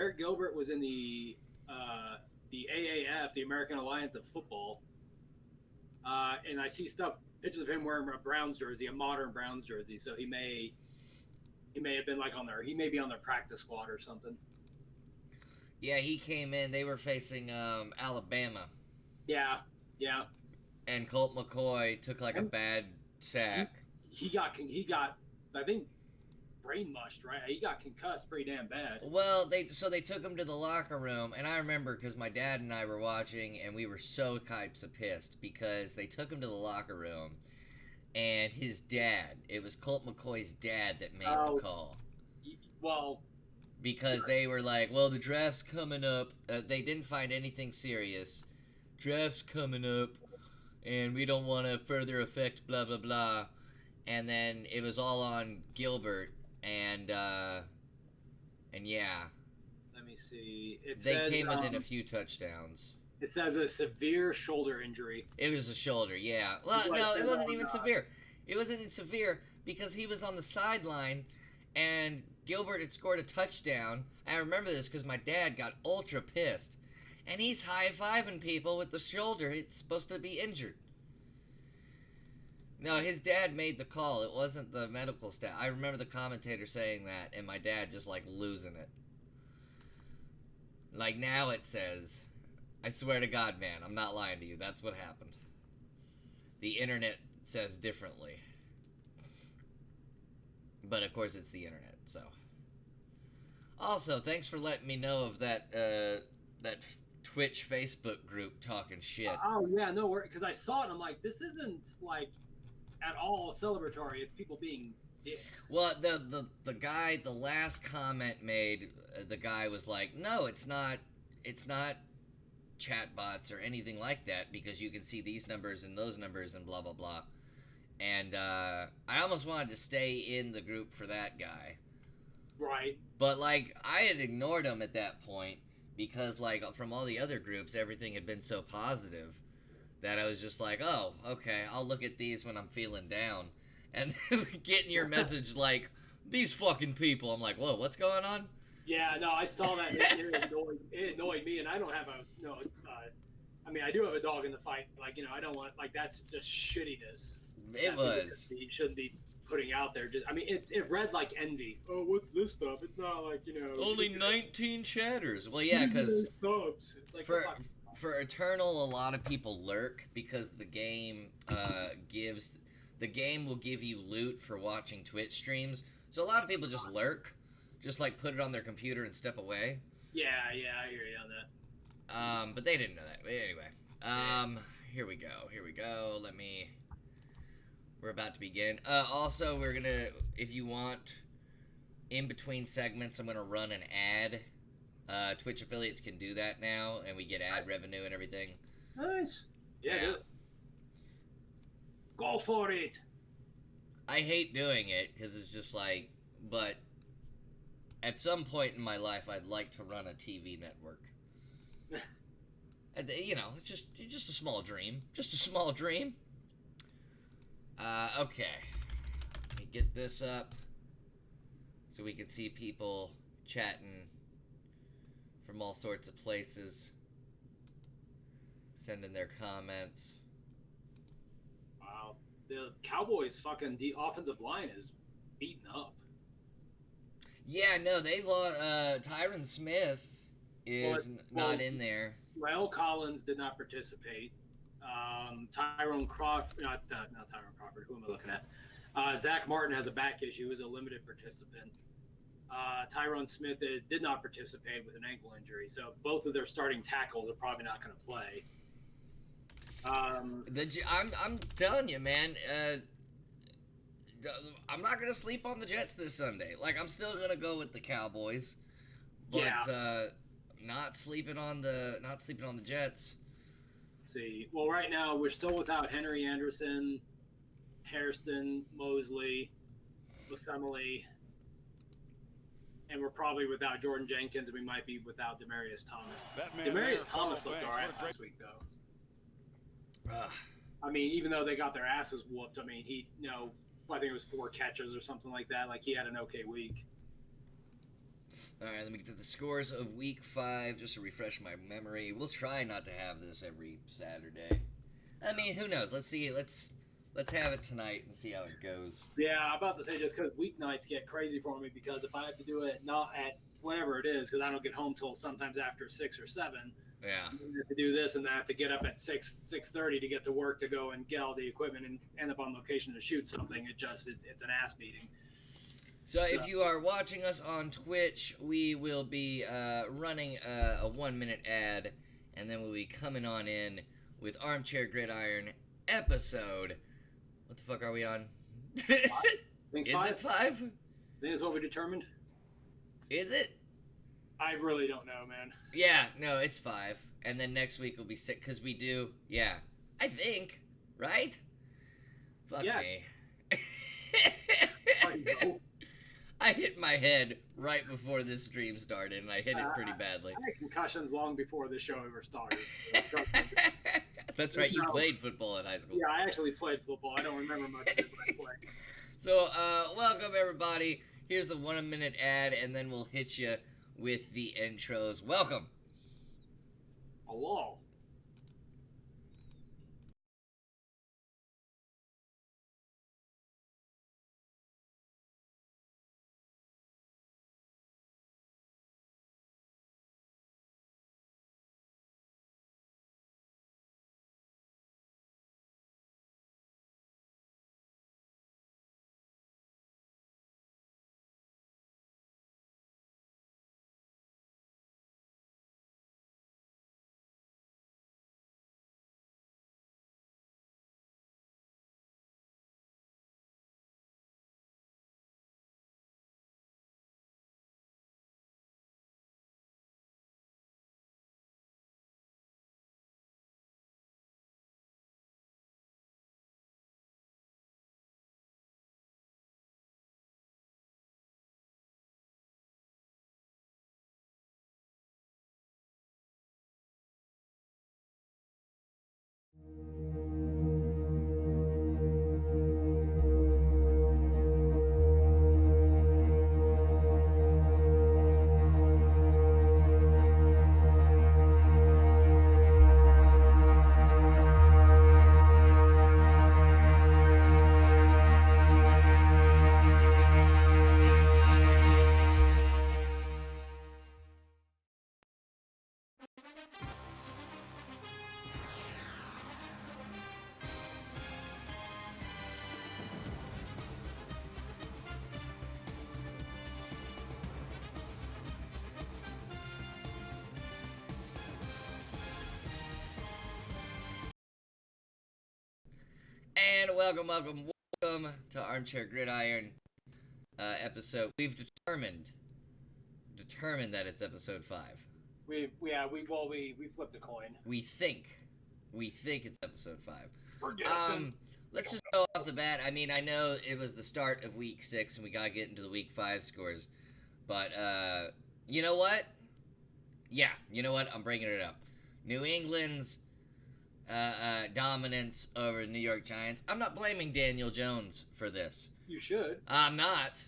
Garrett Gilbert was in the AAF, the American Alliance of Football, and I see pictures of him wearing a Browns jersey, a modern Browns jersey. So he may have been like he may be on their practice squad or something. Yeah, he came in. They were facing Alabama. Yeah. And Colt McCoy took like a bad sack. He got I think brain mushed, right? He got concussed pretty damn bad. Well, they took him to the locker room, and I remember because my dad and I were watching, and we were so types of pissed because they took him to the locker room, and his dad, it was Colt McCoy's dad that made the call. Well, because they were like, well, the draft's coming up. They didn't find anything serious. Draft's coming up, and we don't want to further affect blah blah blah. And then it was all on Gilbert, and yeah. Let me see. They came within a few touchdowns. It says a severe shoulder injury. It was a shoulder, yeah. Well, no, it wasn't even severe. It wasn't severe because he was on the sideline, and Gilbert had scored a touchdown. I remember this because my dad got ultra pissed. And he's high-fiving people with the shoulder. It's supposed to be injured. No, his dad made the call. It wasn't the medical staff. I remember the commentator saying that, and my dad just, like, losing it. Like, now it says, I swear to God, man, I'm not lying to you. That's what happened. The internet says differently. But, of course, it's the internet, so. Also, thanks for letting me know of that Twitch Facebook group talking shit. Oh, yeah, no worries. Because I saw it, and I'm like, this isn't, like, at all celebratory. It's people being dicks. Well, the guy, the last comment made, the guy was like, no, it's not chatbots or anything like that, because you can see these numbers and those numbers and blah, blah, blah. And I almost wanted to stay in the group for that guy. Right. But, like, I had ignored him at that point because, like, from all the other groups, everything had been so positive that I was just like, oh, okay, I'll look at these when I'm feeling down. And getting your message like, these fucking people, I'm like, whoa, what's going on? Yeah, no, I saw that. It annoyed me, and I don't have I mean, I do have a dog in the fight. Like, I don't want, like, that's just shittiness. It was. You shouldn't be putting out there. I mean, it read like envy. Oh, what's this stuff? It's not like, only 19 chatters. Well, yeah, because like for Eternal, a lot of people lurk because the game will give you loot for watching Twitch streams. So a lot of people just lurk, just like put it on their computer and step away. Yeah, I hear you on that. But they didn't know that. But anyway, here we go. We're about to begin. Also, we're gonna, if you want, in between segments, I'm gonna run an ad. Twitch affiliates can do that now, and we get ad revenue and everything. Nice. Yeah. Go for it. I hate doing it because it's just like, but at some point in my life, I'd like to run a TV network. And, it's just a small dream. Just a small dream. Okay. Let me get this up so we can see people chatting from all sorts of places, sending their comments. Wow. The Cowboys the offensive line is beaten up. Yeah, no, they lost. Tyron Smith is not in there. Rael Collins did not participate. Tyrone Crawford, not Tyrone Crawford. Who am I looking at? Zach Martin has a back issue. He was a limited participant. Tyrone Smith did not participate with an ankle injury, so both of their starting tackles are probably not going to play. I'm telling you, man. I'm not going to sleep on the Jets this Sunday. Like, I'm still going to go with the Cowboys, but not sleeping on the Jets. Let's see. Well, right now we're still without Henry Anderson, Hairston, Mosley, Osemele, and we're probably without Jordan Jenkins, and we might be without Demaryius Thomas. Demaryius Thomas looked all right last week, though. I mean, even though they got their asses whooped, I mean, he, I think it was 4 catches or something like that. Like, he had an okay week. All right, let me get to the scores of Week 5 just to refresh my memory. We'll try not to have this every Saturday. I mean, who knows? Let's see. Let's have it tonight and see how it goes. Yeah, I'm about to say just because weeknights get crazy for me because if I have to do it not at whatever it is, because I don't get home till sometimes after 6 or 7. Yeah. I have to do this and I have to get up at 6:30 to get to work to go and get all the equipment and end up on location to shoot something. It's an ass beating. So if you are watching us on Twitch, we will be running a 1-minute ad, and then we'll be coming on in with Armchair Gridiron episode. What the fuck are we on? Is it 5? I think it's what we determined. Is it? I really don't know, man. Yeah, no, it's 5. And then next week will be 6, because we do, yeah. I think, right? Fuck me. I hit my head right before this stream started, and I hit it pretty badly. I had concussions long before the show ever started. So That's right, you played football in high school. Yeah, I actually played football. I don't remember much of it, but I played. So, welcome everybody. Here's the 1-minute ad, and then we'll hit you with the intros. Welcome. Hello. And welcome to Armchair Gridiron episode. We've determined that it's episode 5. We flipped a coin. We think it's episode 5. We're guessing. Let's just go off the bat. I mean, I know it was the start of week 6 and we gotta get into the week 5 scores, but you know what? Yeah, you know what? I'm bringing it up. New England's dominance over the New York Giants. I'm not blaming Daniel Jones for this. You should. I'm not.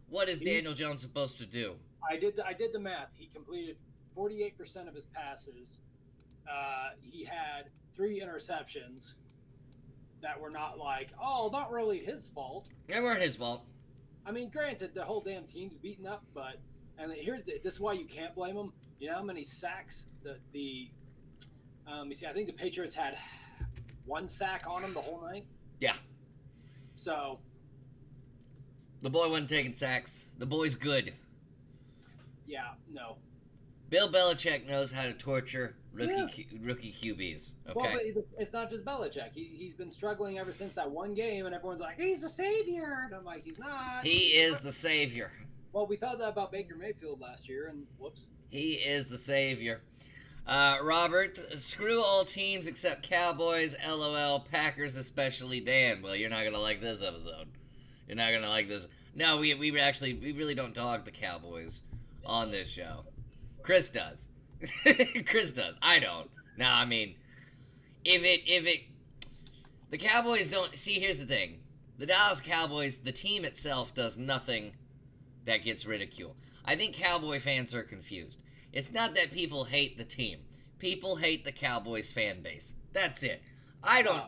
What is Daniel Jones supposed to do? I did the math. He completed 48% of his passes. He had 3 interceptions that were not not really his fault. They weren't his fault. I mean, granted, the whole damn team's beaten up, but this is why you can't blame him. You know how many sacks you see, I think the Patriots had 1 sack on him the whole night. Yeah. So. The boy wasn't taking sacks. The boy's good. Yeah, no. Bill Belichick knows how to torture rookie QBs. Okay. Well, but it's not just Belichick. He's been struggling ever since that one game, and everyone's like, he's the savior. And I'm like, he's not. He is the savior. Well, we thought that about Baker Mayfield last year, and whoops. He is the savior. Robert, screw all teams except Cowboys, LOL, Packers especially, Dan. Well, you're not going to like this episode. You're not going to like this. No, we really don't dog the Cowboys on this show. Chris does. Chris does. I don't. No, I mean, the Cowboys don't, see, here's the thing. The Dallas Cowboys, the team itself does nothing that gets ridicule. I think Cowboy fans are confused. It's not that people hate the team. People hate the Cowboys fan base. That's it. I don't.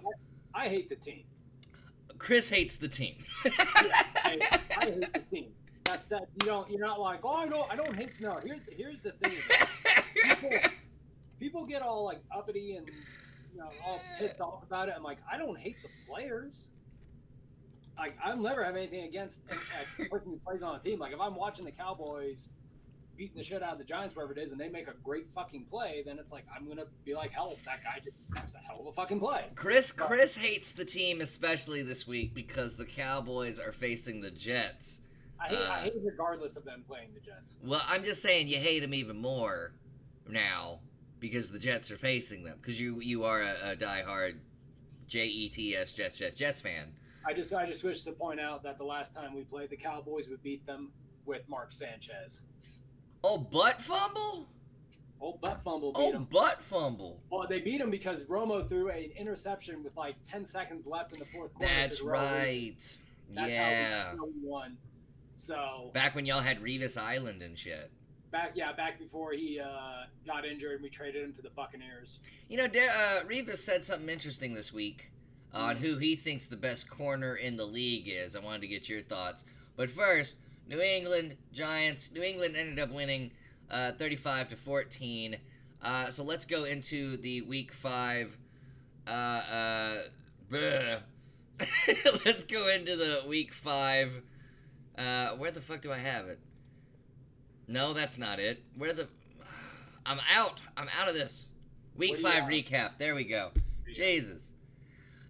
I hate the team. Chris hates the team. Yeah, I hate the team. That's that. You're not like, oh, I don't hate. No, here's the thing. People get all like uppity and all pissed off about it. I'm like, I don't hate the players. Like, I'll never have anything against a person who plays on a team. Like, if I'm watching the Cowboys beating the shit out of the Giants, wherever it is, and they make a great fucking play, then it's like, I'm gonna be like, hell, that guy just that's a hell of a fucking play. Chris hates the team, especially this week, because the Cowboys are facing the Jets. I hate regardless of them playing the Jets. Well, I'm just saying you hate them even more now because the Jets are facing them. Because you are a diehard Jets fan. I just wish to point out that the last time we played the Cowboys, we beat them with Mark Sanchez. Oh, butt fumble? Old butt fumble beat him. Butt fumble. Well, they beat him because Romo threw an interception with like 10 seconds left in the fourth quarter. That's right. That's yeah. how we won. So back when y'all had Revis Island and shit. Back before he got injured and we traded him to the Buccaneers. Revis said something interesting this week on who he thinks the best corner in the league is. I wanted to get your thoughts. But first, New England Giants. New England ended up winning 35-14. So let's go into the Week 5. Let's go into the Week 5. Where the fuck do I have it? No, that's not it. I'm out of this. Week 5 recap. There we go. Jesus.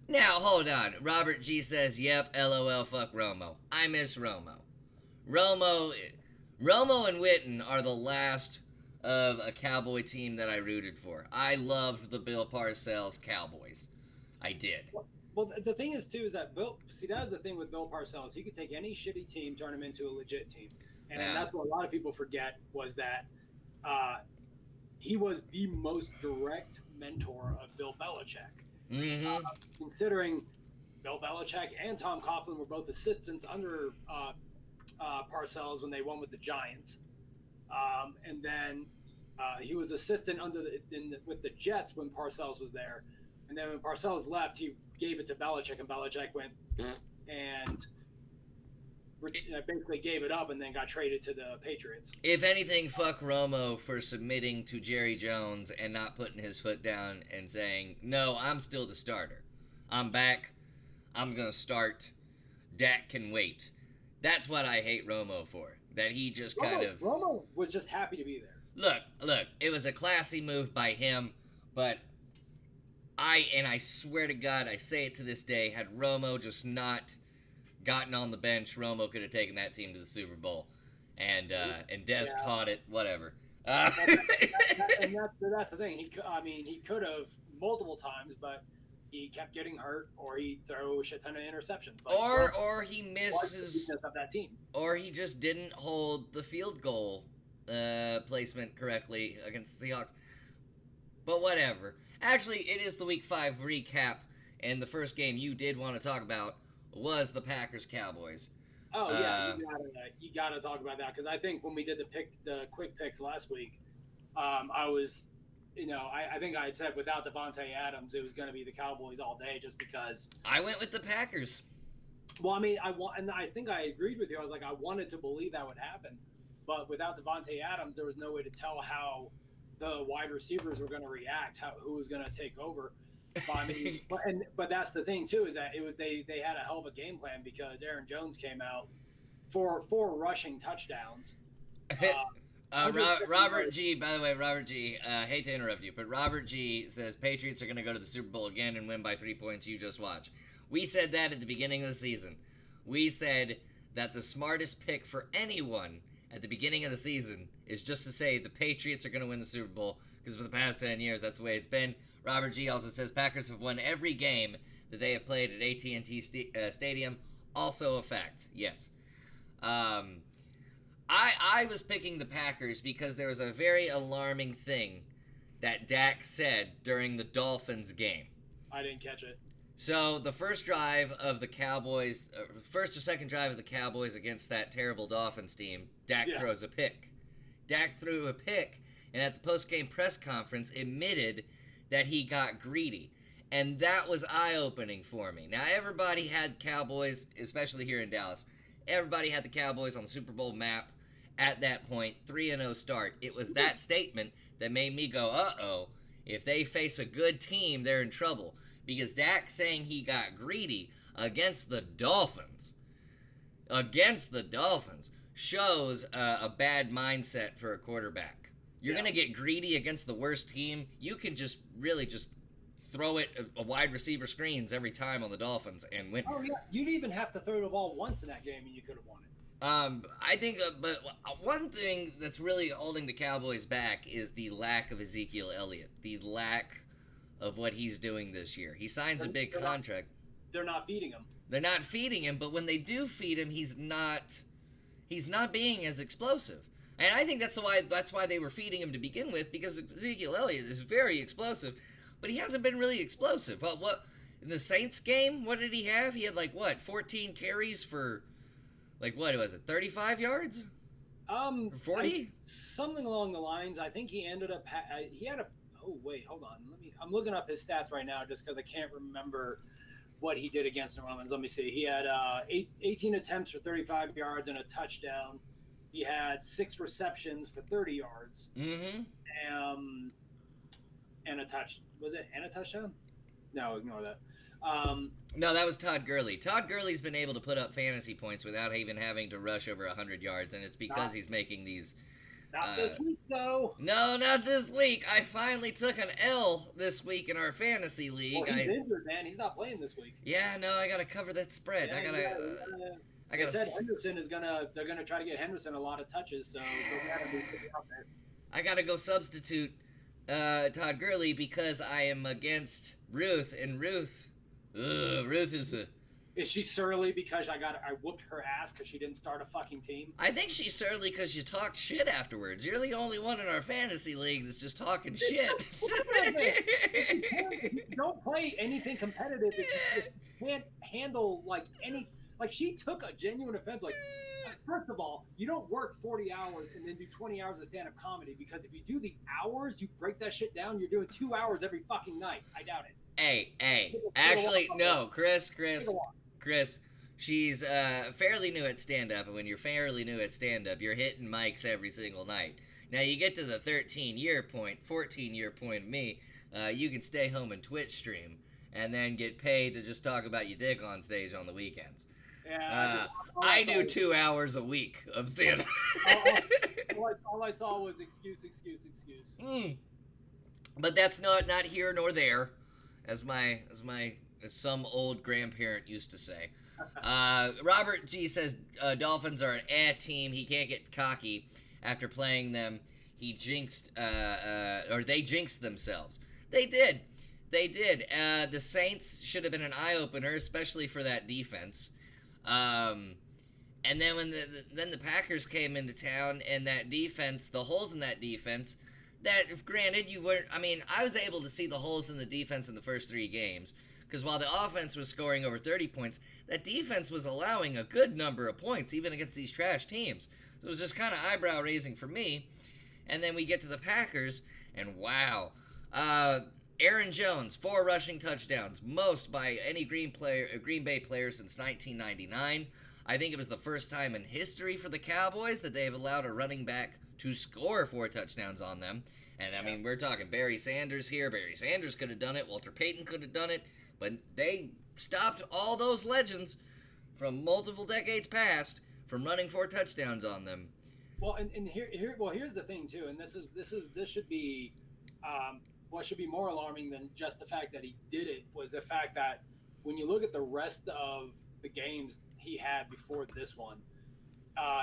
Now, hold on. Robert G says, yep, LOL, fuck Romo. I miss Romo. Romo and Witten are the last of a Cowboy team that I rooted for. I loved the Bill Parcells Cowboys. I did. Well, the thing is, too, is that that was the thing with Bill Parcells. He could take any shitty team, turn them into a legit team. And that's what a lot of people forget was that he was the most direct mentor of Bill Belichick. Mm-hmm. Considering Bill Belichick and Tom Coughlin were both assistants under Parcells when they won with the Giants. And then he was assistant with the Jets when Parcells was there. And then when Parcells left, he gave it to Belichick, and Belichick went and basically gave it up and then got traded to the Patriots. If anything, fuck Romo for submitting to Jerry Jones and not putting his foot down and saying, no, I'm still the starter. I'm back. I'm going to start. Dak can wait. That's what I hate Romo for. That he just Romo was just happy to be there. Look, it was a classy move by him, but I swear to God, I say it to this day, had Romo just not gotten on the bench, Romo could have taken that team to the Super Bowl. And Dez caught it, whatever. That's the thing. He could have multiple times, but he kept getting hurt, or he throw a shit ton of interceptions. Or he misses of that team. Or he just didn't hold the field goal placement correctly against the Seahawks. But whatever. Actually, it is the Week 5 recap, and the first game you did want to talk about was the Packers-Cowboys. Oh, yeah, you gotta talk about that, because I think when we did the quick picks last week, I was, I think I had said without Devontae Adams, it was going to be the Cowboys all day, just because. I went with the Packers. Well, and I think I agreed with you. I was like, I wanted to believe that would happen, but without Devontae Adams, there was no way to tell how the wide receivers were going to react, who was going to take over. But that's the thing too, is that they had a hell of a game plan, because Aaron Jones came out for 4 rushing touchdowns. Robert G, by the way, hate to interrupt you, but Robert G says Patriots are going to go to the Super Bowl again and win by 3 points. You just watch. We said that at the beginning of the season. We said that the smartest pick for anyone at the beginning of the season is just to say the Patriots are going to win the Super Bowl, because for the past 10 years, that's the way it's been. Robert G also says Packers have won every game that they have played at AT&T Stadium. Also a fact, yes. I was picking the Packers because there was a very alarming thing that Dak said during the Dolphins game. I didn't catch it. So the first drive of the Cowboys, first or second drive of the Cowboys against that terrible Dolphins team, Dak throws a pick. Dak threw a pick, and at the post-game press conference admitted that he got greedy. And that was eye-opening for me. Now, everybody had Cowboys, especially here in Dallas, everybody had the Cowboys on the Super Bowl map at that point, 3-0 start. It was that statement that made me go, uh-oh, if they face a good team, they're in trouble. Because Dak saying he got greedy against the Dolphins, shows a bad mindset for a quarterback. You're going to get greedy against the worst team. You can just really just throw it a wide receiver screens every time on the Dolphins and win. Oh, yeah. You'd even have to throw the ball once in that game and you could have won it. I think, but one thing that's really holding the Cowboys back is the lack of Ezekiel Elliott, the lack of what he's doing this year. He signs a big contract. They're not feeding him. They're not feeding him, but when they do feed him, he's not being as explosive. And I think that's why they were feeding him to begin with, because Ezekiel Elliott is very explosive, but he hasn't been really explosive. What in the Saints game, what did he have? He had 14 carries for 35 yards? 40? Something along the lines. I think he ended up he had a oh wait, hold on. I'm looking up his stats right now just because I can't remember what he did against New Orleans. Let me see. He had 18 attempts for 35 yards and a touchdown. He had 6 receptions for 30 yards. Mm-hmm. And a touchdown? No, ignore that. No, that was Todd Gurley. Todd Gurley's been able to put up fantasy points without even having to rush over 100 yards, and it's because he's making these... Not this week, though. No, not this week. I finally took an L this week in our fantasy league. Well, he's injured, man. He's not playing this week. Yeah, no, I got to cover that spread. I said Henderson is they're gonna try to get Henderson a lot of touches, so they'll gotta be out there. I got to go substitute Todd Gurley because I am against Ruth, and Ruth is a... Is she surly because I whooped her ass because she didn't start a fucking team? I think she's surly because you talked shit afterwards. You're the only one in our fantasy league that's just talking shit. If you don't play anything competitive, if you can't handle she took a genuine offense. First of all, you don't work 40 hours and then do 20 hours of stand-up comedy, because if you do the hours, you break that shit down, you're doing 2 hours every fucking night. I doubt it. Hey. Actually, no, Chris, she's fairly new at stand-up, and when you're fairly new at stand-up, you're hitting mics every single night. Now, you get to the 14-year point of me, you can stay home and Twitch stream, and then get paid to just talk about your dick on stage on the weekends. Yeah, I do 2 hours a week of stand-up. all I saw was excuse. But that's not here nor there, as some old grandparent used to say. Robert G says Dolphins are an team. He can't get cocky after playing them. He jinxed, or they jinxed themselves. They did. The Saints should have been an eye opener, especially for that defense. And then when the Packers came into town, and that defense, the holes in that defense, that granted you weren't. I mean, I was able to see the holes in the defense in the first 3 games, because while the offense was scoring over 30 points, that defense was allowing a good number of points even against these trash teams. So it was just kind of eyebrow raising for me. And then we get to the Packers, and wow. Aaron Jones, 4 rushing touchdowns, most by any Green Bay player since 1999. I think it was the first time in history for the Cowboys that they've allowed a running back to score 4 touchdowns on them. And, I mean, we're talking Barry Sanders here. Barry Sanders could have done it. Walter Payton could have done it. But they stopped all those legends from multiple decades past from running 4 touchdowns on them. Well, and here's the thing, too, and this should be... what should be more alarming than just the fact that he did it was the fact that when you look at the rest of the games he had before this one,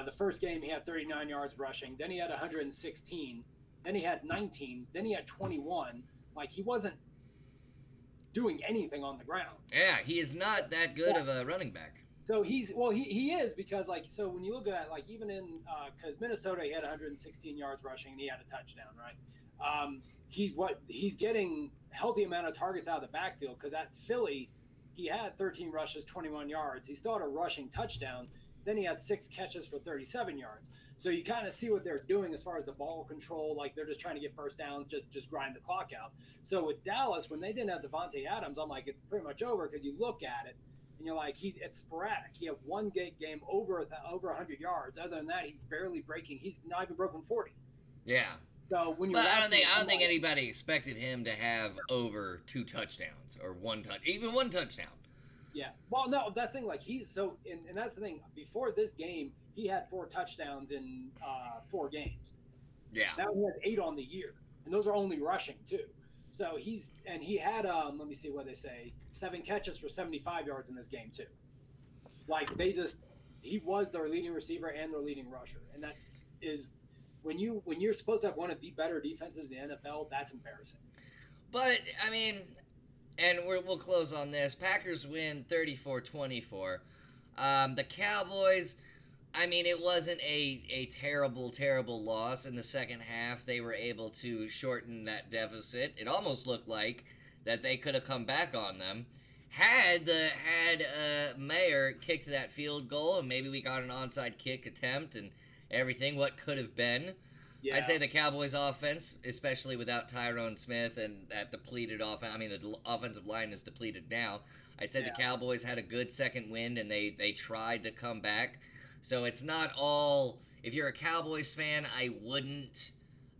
the first game he had 39 yards rushing, then he had 116, then he had 19, then he had 21. He wasn't doing anything on the ground. Yeah, he is not that good of a running back. So he is, because so when you look at even in because Minnesota, he had 116 yards rushing and he had a touchdown, right? He's getting healthy amount of targets out of the backfield, because at Philly, he had 13 rushes, 21 yards. He still had a rushing touchdown. Then he had 6 catches for 37 yards. So you kind of see what they're doing as far as the ball control. Like they're just trying to get first downs, just grind the clock out. So with Dallas, when they didn't have Devontae Adams, I'm like, it's pretty much over because you look at it and you're like, it's sporadic. He had one game over 100 yards. Other than that, he's barely breaking. He's not even broken 40. Yeah. So when you, but I don't think anybody expected him to have over 2 touchdowns or even one touchdown. Yeah. Well, no, that's the thing. Like and that's the thing. Before this game, he had 4 touchdowns in 4 games. Yeah. Now he has 8 on the year, and those are only rushing too. So he had let me see what they say, 7 catches for 75 yards in this game too. Like he was their leading receiver and their leading rusher, and that is when you're supposed to have one of the better defenses in the NFL, that's embarrassing. But I mean. And we'll close on this. Packers win 34-24. The Cowboys, I mean, it wasn't a terrible, terrible loss in the second half. They were able to shorten that deficit. It almost looked like that they could have come back on them. Had Mayer kicked that field goal, and maybe we got an onside kick attempt and everything, what could have been. Yeah. I'd say the Cowboys' offense, especially without Tyrone Smith and that depleted offense. I mean, the offensive line is depleted now. I'd say the Cowboys had a good second wind, and they tried to come back. So it's not all. If you're a Cowboys fan, I wouldn't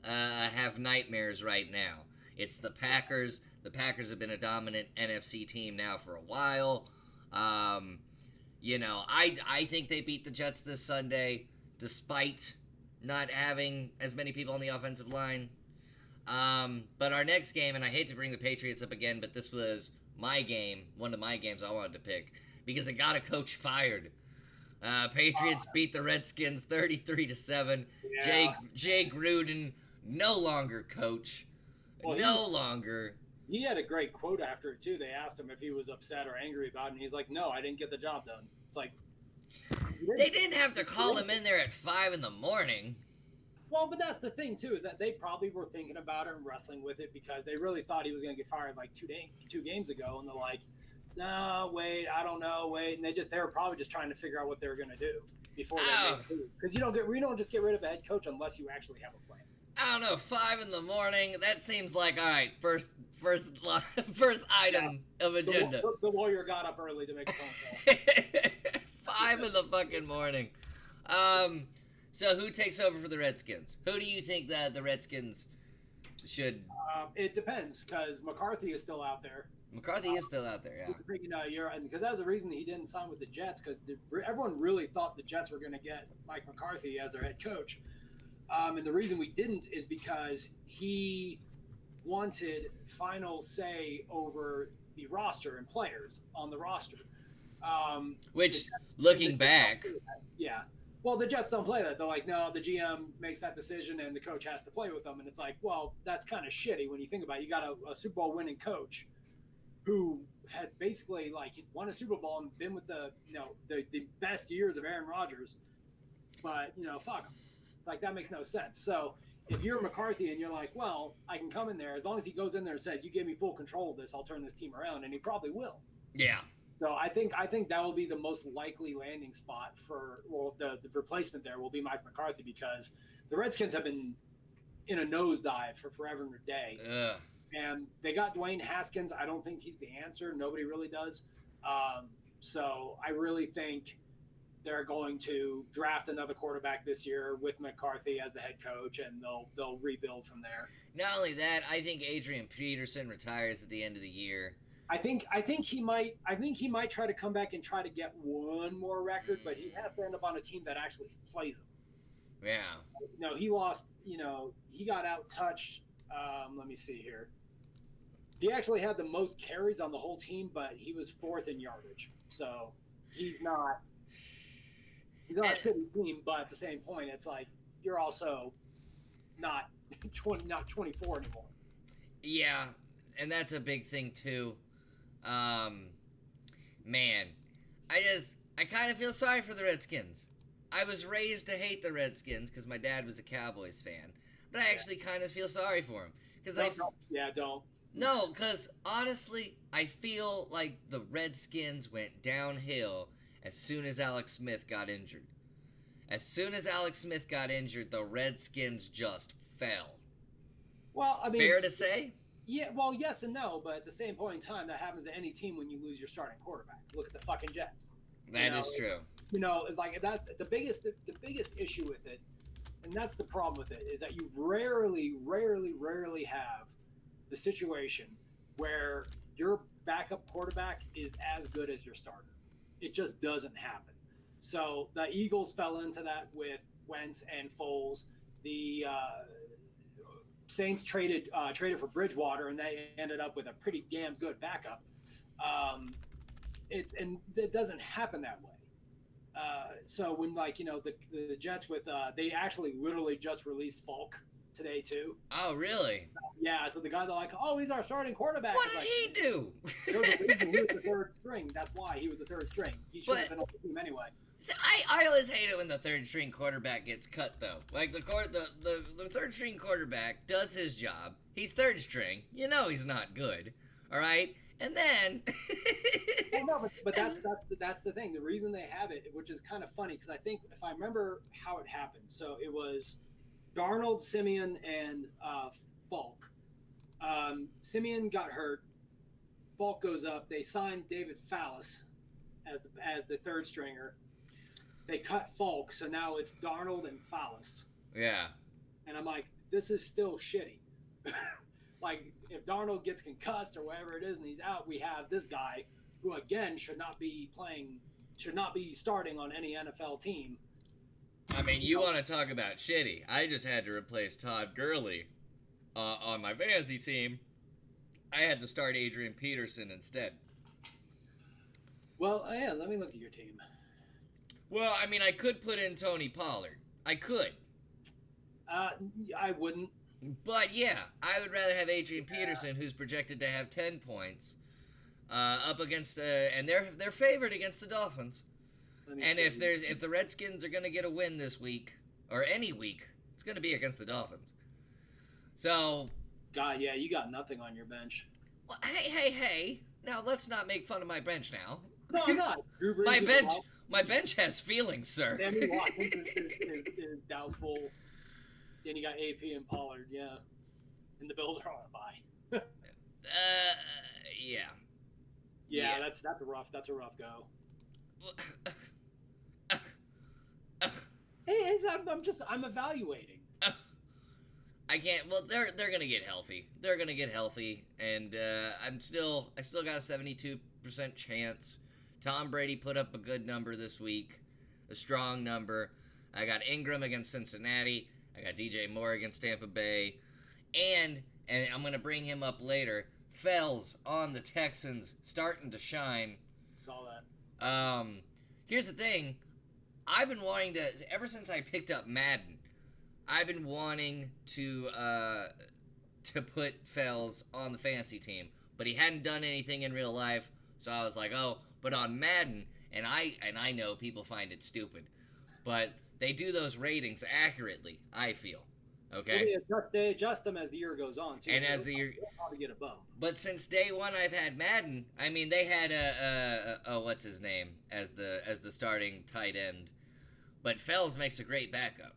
have nightmares right now. It's the Packers. The Packers have been a dominant NFC team now for a while. You know, I think they beat the Jets this Sunday, despite not having as many people on the offensive line. But our next game, and I hate to bring the Patriots up again, but this was my game, one of my games I wanted to pick, because it got a coach fired. Patriots beat the Redskins 33-7. Yeah. Jay Gruden, no longer coach. Well, no longer. He had a great quote after it, too. They asked him if he was upset or angry about it, and he's like, no, I didn't get the job done. It's like, they didn't have to call him in there at 5 a.m. Well, but that's the thing, too, is that they probably were thinking about it and wrestling with it because they really thought he was going to get fired like 2 games ago. And they're like, no, wait, I don't know, wait. And they were probably just trying to figure out what they were going to do before they made the move. Because we don't just get rid of a head coach unless you actually have a plan. I don't know, 5 a.m. That seems like, all right, first item of agenda. The lawyer got up early to make a phone call. 5 in the fucking morning. So who takes over for the Redskins? Who do you think that the Redskins should? It depends, because McCarthy is still out there. McCarthy is still out there, yeah. You know, because that was the reason he didn't sign with the Jets, because everyone really thought the Jets were going to get Mike McCarthy as their head coach. And the reason we didn't is because he wanted final say over the roster and players on the roster. Which, looking back... Yeah. Well, the Jets don't play that. They're like, no, the GM makes that decision and the coach has to play with them. And it's like, well, that's kind of shitty when you think about it. You got a Super Bowl winning coach who had basically, like, won a Super Bowl and been with the best years of Aaron Rodgers. But, fuck him. It's like, that makes no sense. So if you're McCarthy and you're like, well, I can come in there, as long as he goes in there and says, you give me full control of this, I'll turn this team around, and he probably will. Yeah. So I think that will be the most likely landing spot the replacement there will be Mike McCarthy, because the Redskins have been in a nosedive for forever and a day. And they got Dwayne Haskins. I don't think he's the answer. Nobody really does. So I really think they're going to draft another quarterback this year with McCarthy as the head coach, and they'll rebuild from there. Not only that, I think Adrian Peterson retires at the end of the year. I think he might try to come back and try to get one more record, but he has to end up on a team that actually plays him. Yeah. He lost. He got out touched. Let me see here. He actually had the most carries on the whole team, but he was 4th in yardage. So he's not a shitty team, but at the same point, it's like you're also not 24 anymore. Yeah, and that's a big thing too. Man, I kind of feel sorry for the Redskins. I was raised to hate the Redskins because my dad was a Cowboys fan, but I actually kind of feel sorry for him because don't. No, because honestly, I feel like the Redskins went downhill as soon as Alex Smith got injured. As soon as Alex Smith got injured, the Redskins just fell. Well, I mean, Fair to say? yeah, well, yes and no, but at the same point in time, that happens to any team when you lose your starting quarterback. Look at the fucking Jets. That is true. Like that's the biggest issue with it, and that's the problem with it, is that you rarely have the situation where your backup quarterback is as good as your starter. It just doesn't happen. So the Eagles fell into that with Wentz and Foles. The Saints traded for Bridgewater, and they ended up with a pretty damn good backup. And it doesn't happen that way. So when the Jets with they actually literally just released Falk today too. Oh, really? Yeah. So the guys are like, oh, he's our starting quarterback. What did he do? There's a reason he was the third string. That's why he was the third string. He should have been on the team anyway. I always hate it when the third string quarterback gets cut though. Like the third string quarterback does his job. He's third string. You know he's not good. All right. And then, well, no, but that's the thing. The reason they have it, which is kind of funny, because I think if I remember how it happened, so it was Darnold, Simeon, and Falk. Simeon got hurt. Falk goes up. They signed David Fallis as the third stringer. They cut Falk, so now it's Darnold and Fallis. Yeah. And I'm like, this is still shitty. Like, if Darnold gets concussed or whatever it is and he's out, we have this guy who, again, should not be starting on any NFL team. I mean, you want to talk about shitty. I just had to replace Todd Gurley on my fantasy team. I had to start Adrian Peterson instead. Well, yeah, let me look at your team. Well, I mean, I could put in Tony Pollard. I could. I wouldn't. But yeah, I would rather have Adrian Peterson, who's projected to have 10 points, up against and they're favored against the Dolphins. And if the Redskins are going to get a win this week or any week, it's going to be against the Dolphins. So, God, yeah, you got nothing on your bench. Well, hey! Now let's not make fun of my bench now. No, I'm not. My bench has feelings, sir. Sammy Watkins is doubtful. Then you got AP and Pollard, yeah. And the Bills are on a bye. Yeah. Yeah, that's a rough go. Hey, I'm evaluating. I can't. Well, they're gonna get healthy. They're gonna get healthy, and I still got a 72% chance. Tom Brady put up a good number this week, a strong number. I got Ingram against Cincinnati. I got DJ Moore against Tampa Bay, and I'm gonna bring him up later. Fells on the Texans, starting to shine. Saw that. Here's the thing. I've been wanting to, ever since I picked up Madden, I've been wanting to put Fells on the fantasy team, but he hadn't done anything in real life, so I was like, oh, but on Madden, and I know people find it stupid, but they do those ratings accurately, I feel. Okay. They adjust them as the year goes on too. And so as the year, probably get a bump. But since day one, I've had Madden. I mean, they had a what's his name as the starting tight end, but Fells makes a great backup,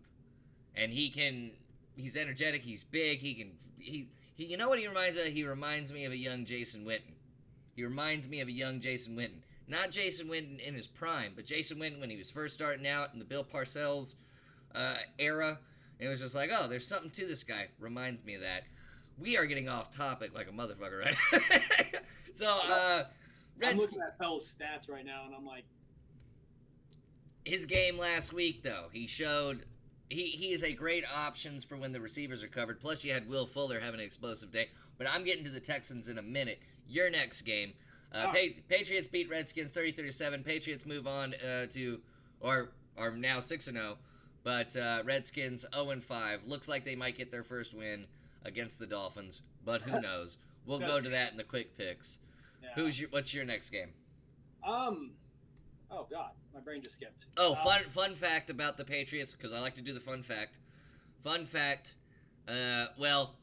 and he's energetic, he's big, he you know what he reminds me of? He reminds me of a young Jason Witten. He reminds me of a young Jason Witten. Not Jason Witten in his prime, but Jason Witten when he was first starting out in the Bill Parcells era. It was just like, oh, there's something to this guy. Reminds me of that. We are getting off topic like a motherfucker, right? So, I'm looking at Bell's stats right now, and I'm like, his game last week, though, he showed he is a great options for when the receivers are covered. Plus, you had Will Fuller having an explosive day. But I'm getting to the Texans in a minute. Your next game. Patriots beat Redskins 30-37. Patriots move on or are now 6-0. But Redskins 0-5. Looks like they might get their first win against the Dolphins, but who knows? We'll go to that in the quick picks. Yeah. What's your next game? Oh God, my brain just skipped. Oh, fun fact about the Patriots, because I like to do the fun fact. Fun fact. Well,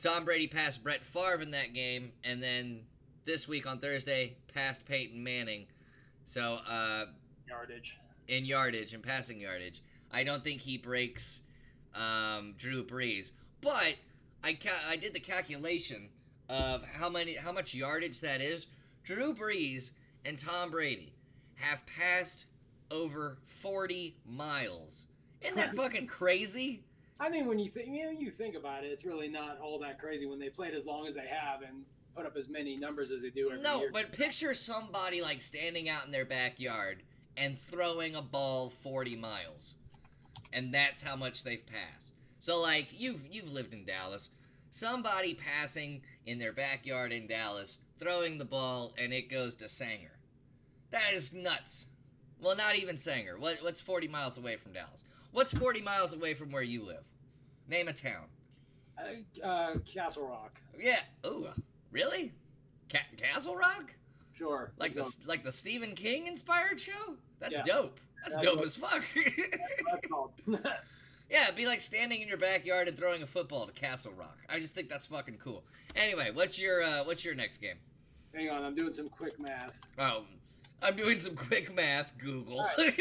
Tom Brady passed Brett Favre in that game, and then this week on Thursday passed Peyton Manning. So Yardage. in yardage and passing yardage, I don't think he breaks Drew Brees. But I did the calculation of how much yardage that is. Drew Brees and Tom Brady have passed over 40 miles. Isn't that fucking crazy? I mean, when you think about it, it's really not all that crazy when they played as long as they have and put up as many numbers as they do every year. No, but picture somebody like standing out in their backyard and throwing a ball 40 miles. And that's how much they've passed. So like you've lived in Dallas. Somebody passing in their backyard in Dallas, throwing the ball, and it goes to Sanger. That is nuts. Well, not even Sanger. What's 40 miles away from Dallas? What's 40 miles away from where you live? Name a town. Castle Rock. Yeah. Ooh, really? Castle Rock? Sure. Like the Stephen King inspired show? That's dope. That's dope as fuck. That's called. Yeah, it'd be like standing in your backyard and throwing a football to Castle Rock. I just think that's fucking cool. Anyway, what's your next game? Hang on, I'm doing some quick math. Oh, I'm doing some quick math. Google. Right.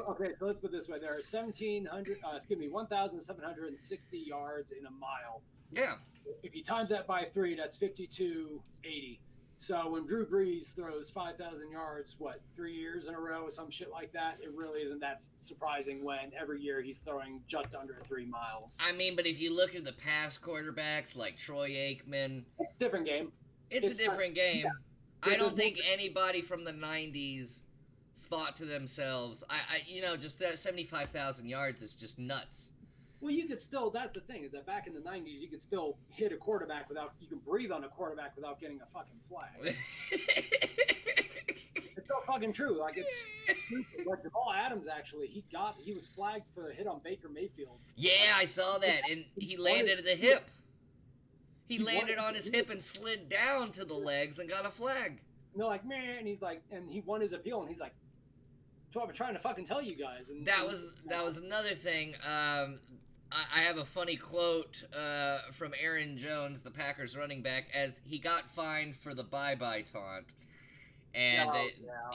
Okay, so let's put it this way: there are 1,760 yards in a mile. Yeah. If you times that by 3, that's 5,280. So when Drew Brees throws 5,000 yards, 3 years in a row, some shit like that, it really isn't that surprising when every year he's throwing just under 3 miles. I mean, but if you look at the past quarterbacks like Troy Aikman, different game. It's a different game. Yeah. I don't think anybody from the 90s thought to themselves, just 75,000 yards is just nuts. Well, you could still, that's the thing, is that back in the 90s, you could still hit a quarterback you can breathe on a quarterback without getting a fucking flag. It's so fucking true. Like, it's like Jamal Adams, actually, he was flagged for a hit on Baker Mayfield. Yeah, I saw that, and he landed at the hip. He landed on his hip and slid down to the legs and got a flag. And they're like, man, and he's like, and he won his appeal, and he's like, that's what I've been trying to fucking tell you guys. And that was another thing. I have a funny quote from Aaron Jones, the Packers running back, as he got fined for the bye-bye taunt. And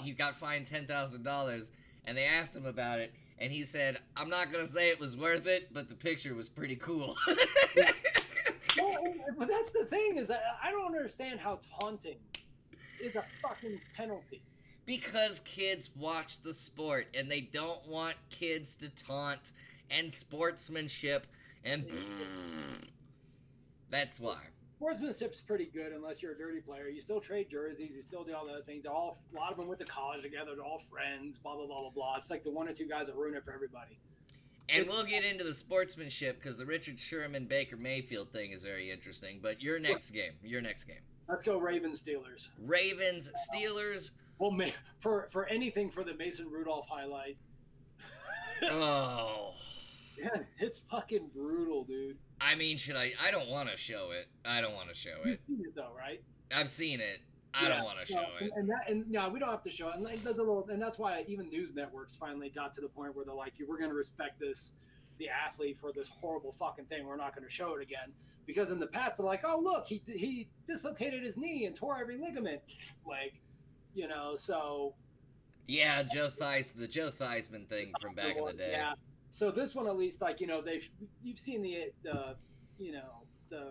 he got fined $10,000, and they asked him about it, and he said, I'm not going to say it was worth it, but the picture was pretty cool. Yeah. Well, but that's the thing, is that I don't understand how taunting is a fucking penalty. Because kids watch the sport, and they don't want kids to taunt and sportsmanship, and that's why. Sportsmanship's pretty good unless you're a dirty player. You still trade jerseys, you still do all the other things. A lot of them went to college together, they're all friends, blah, blah, blah, blah, blah. It's like the one or two guys that ruin it for everybody. And we'll get into the sportsmanship because the Richard Sherman Baker Mayfield thing is very interesting. But your next game. Let's go Ravens-Steelers. Ravens-Steelers. Well, for anything for the Mason Rudolph highlight. Oh. Yeah, it's fucking brutal, dude. I mean, I don't want to show it. You've seen it though, right? I've seen it. I don't want to show it. And we don't have to show it. And and that's why even news networks finally got to the point where they're like, we're going to respect the athlete for this horrible fucking thing. We're not going to show it again. Because in the past, they're like, oh, look, he dislocated his knee and tore every ligament. Like, so. Yeah, the Joe Theismann thing from back in the day. Yeah. So this one, at least, like, you've seen the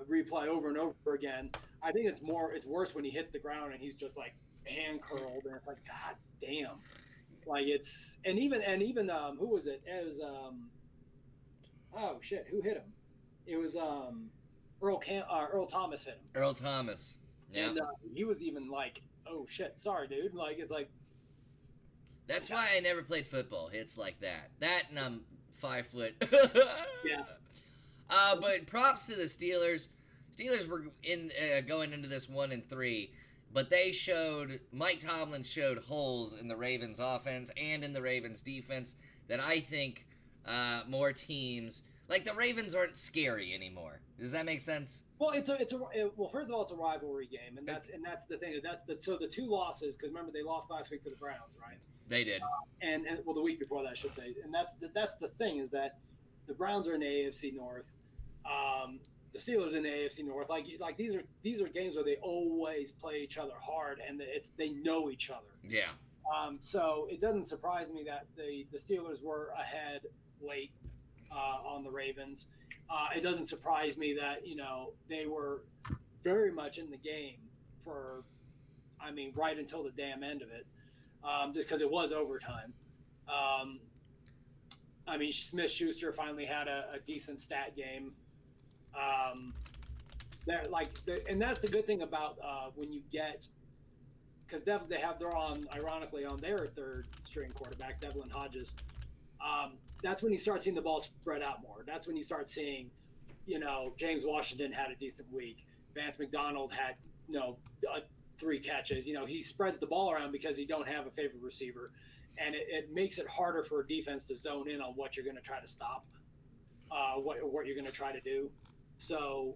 replay over and over again. I think it's worse when he hits the ground and he's just like hand curled, and it's like, god damn. Like, it's and even who was it? It was oh shit, who hit him? It was Earl Thomas hit him. Earl Thomas. Yeah. And he was even like, oh shit, sorry dude. Like, it's like, that's why I never played football. Hits like that. That, and I'm 5 foot. Yeah. But props to the Steelers. Steelers were going into this 1-3, but Mike Tomlin showed holes in the Ravens offense and in the Ravens defense that I think more teams, like the Ravens, aren't scary anymore. Does that make sense? Well, well, first of all, it's a rivalry game, and that's the thing. So the two losses, because remember they lost last week to the Browns, right? They did. And the week before that, I should say. And that's the thing, is that the Browns are in the AFC North. The Steelers in the AFC North, like these are games where they always play each other hard, and they know each other. Yeah. So it doesn't surprise me that the Steelers were ahead late on the Ravens. It doesn't surprise me that they were very much in the game for, right until the damn end of it, just because it was overtime. Smith-Schuster finally had a decent stat game. And that's the good thing about when you get, because they're ironically on their third string quarterback, Devlin Hodges. That's when you start seeing the ball spread out more. That's when you start seeing, James Washington had a decent week. Vance McDonald had 3 catches. He spreads the ball around because he don't have a favorite receiver, and it makes it harder for a defense to zone in on what you're going to try to stop, what you're going to try to do. So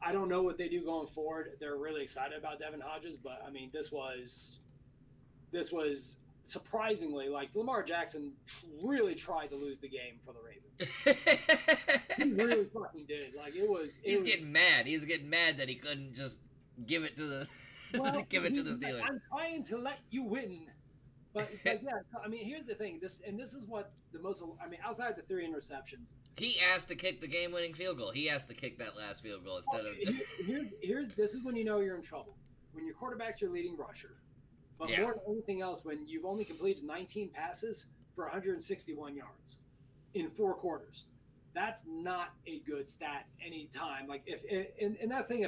I don't know what they do going forward. They're really excited about Devin Hodges, but this was surprisingly, like, Lamar Jackson really tried to lose the game for the Ravens. He really fucking did. Like, He's getting mad. He's getting mad that he couldn't just give it to the Steelers. Like, I'm trying to let you win. But yeah, here's the thing. This is what the most. Outside the 3 interceptions, he asked to kick the game-winning field goal. He has to kick that last field goal instead of. This is when you know you're in trouble. When your quarterback's your leading rusher, but more than anything else, when you've only completed 19 passes for 161 yards in 4 quarters, that's not a good stat anytime. Like and that's the thing.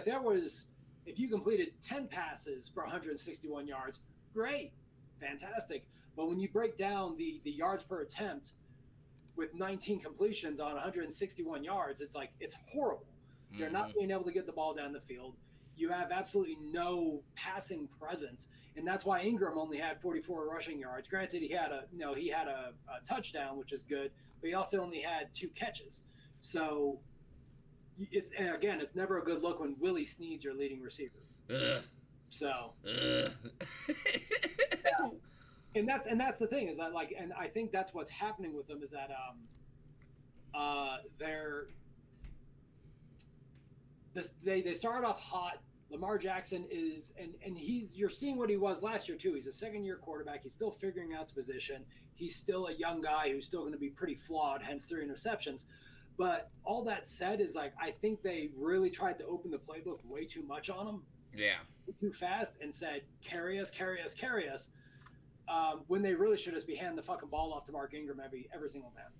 If you completed 10 passes for 161 yards, great. Fantastic. But when you break down the yards per attempt with 19 completions on 161 yards, it's horrible. Mm-hmm. They're not being able to get the ball down the field. You have absolutely no passing presence, and that's why Ingram only had 44 rushing yards. Granted, he had a touchdown, which is good, but he also only had 2 catches. So it's never a good look when Willie Snead's your leading receiver. Ugh. So. And that's the thing is that, like, and I think that's what's happening with them is that they started off hot. Lamar Jackson is and you're seeing what he was last year too. He's a second-year quarterback. He's still figuring out the position. He's still a young guy who's still going to be pretty flawed, hence 3 interceptions. But all that said is, like, I think they really tried to open the playbook way too much on him. Yeah. Too fast and said, carry us. When they really should just be handing the fucking ball off to Mark Ingram every single man.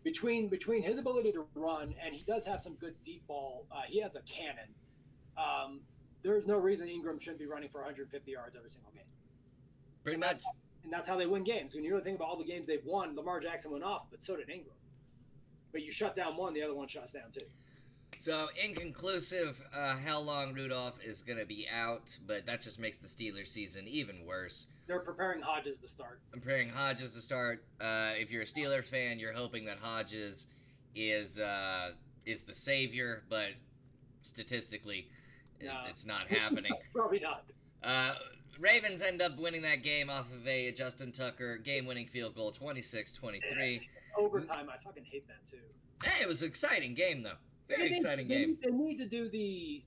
Between his ability to run, and he does have some good deep ball, he has a cannon. There's no reason Ingram shouldn't be running for 150 yards every single game. Pretty much. And that's how they win games. When you really think about all the games they've won, Lamar Jackson went off, but so did Ingram. But you shut down one, the other one shuts down too. So, inconclusive how long Rudolph is going to be out, but that just makes the Steelers season even worse. They're preparing Hodges to start. If you're a Steeler fan, you're hoping that Hodges is the savior, but statistically, it's not happening. Probably not. Ravens end up winning that game off of a Justin Tucker game-winning field goal, 26-23. Overtime, I fucking hate that too. Hey, it was an exciting game, though. Very exciting game. They need to do the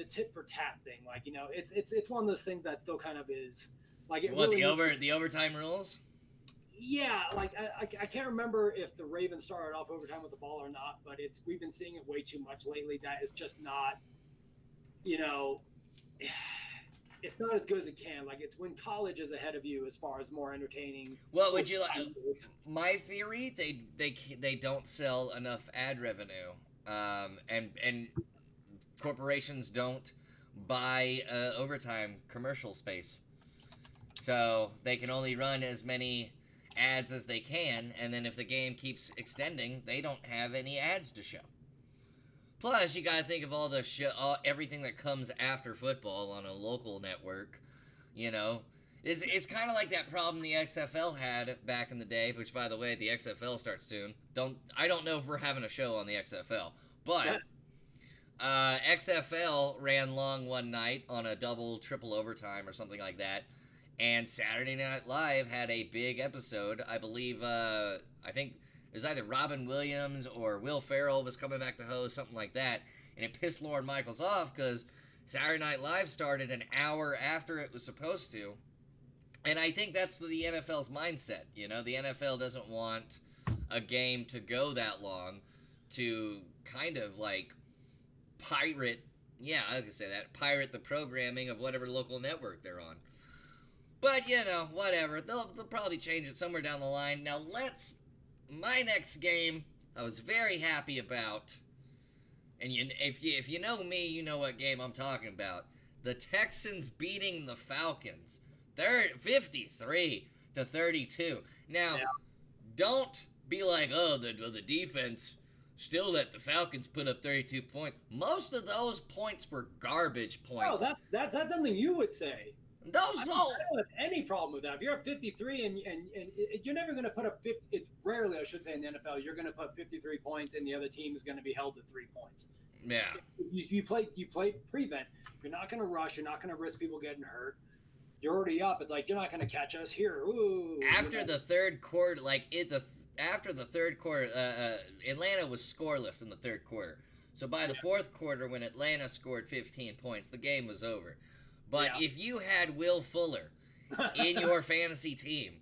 tit for tat thing. Like, it's one of those things that still kind of is like it. What, really the overtime rules? Yeah, like I can't remember if the Ravens started off overtime with the ball or not, but we've been seeing it way too much lately. That is just not, it's not as good as it can. Like, it's when college is ahead of you as far as more entertaining. Well, would you like my theory? They don't sell enough ad revenue, and corporations don't buy overtime commercial space, so they can only run as many ads as they can, and then if the game keeps extending, they don't have any ads to show. Plus, you gotta think of all the everything that comes after football on a local network. It's kind of like that problem the XFL had back in the day. Which, by the way, the XFL starts soon. I don't know if we're having a show on the XFL, but XFL ran long one night on a double, triple overtime or something like that. And Saturday Night Live had a big episode. I believe, I think It was either Robin Williams or Will Ferrell was coming back to host, something like that, and it pissed Lorne Michaels off because Saturday Night Live started an hour after it was supposed to. And I think that's the NFL's mindset. The NFL doesn't want a game to go that long to kind of like pirate, I could say that, pirate the programming of whatever local network they're on. But, whatever. They'll probably change it somewhere down the line. Now, my next game I was very happy about, and if you know me, you know what game I'm talking about. The Texans beating the Falcons. 53-32. Now, don't be like, oh, the defense still let the Falcons put up 32 points. Most of those points were garbage points. Oh, that's something you would say. I don't have any problem with that. If you're up 53 and you're never going to put up 50, it's rarely, I should say, in the NFL, you're going to put 53 points and the other team is going to be held to 3 points. Yeah. You play prevent. You're not going to rush. You're not going to risk people getting hurt. You're already up. It's like, you're not going to catch us here. Ooh. After the third quarter, after the third quarter, Atlanta was scoreless in the third quarter. So by the fourth quarter, when Atlanta scored 15 points, the game was over. But if you had Will Fuller in your fantasy team,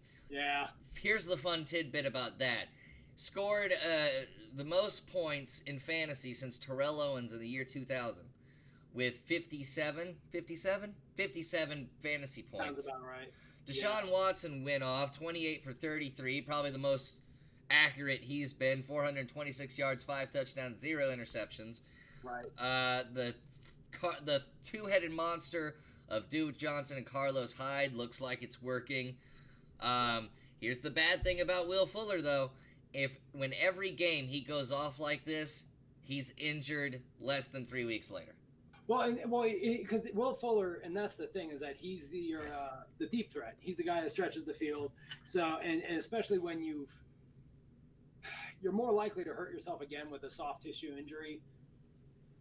here's the fun tidbit about that. Scored the most points in fantasy since Terrell Owens in the year 2000 with 57 fantasy points. Sounds about right. Deshaun Watson went off 28 for 33, probably the most accurate he's been, 426 yards, 5 touchdowns, 0 interceptions. Right. The two-headed monster of Duke Johnson and Carlos Hyde looks like it's working. Here's the bad thing about Will Fuller, though. When every game he goes off like this, he's injured less than 3 weeks later. Because Will Fuller, and that's the thing, is that he's the deep threat. He's the guy that stretches the field. So, and especially when you're more likely to hurt yourself again with a soft tissue injury.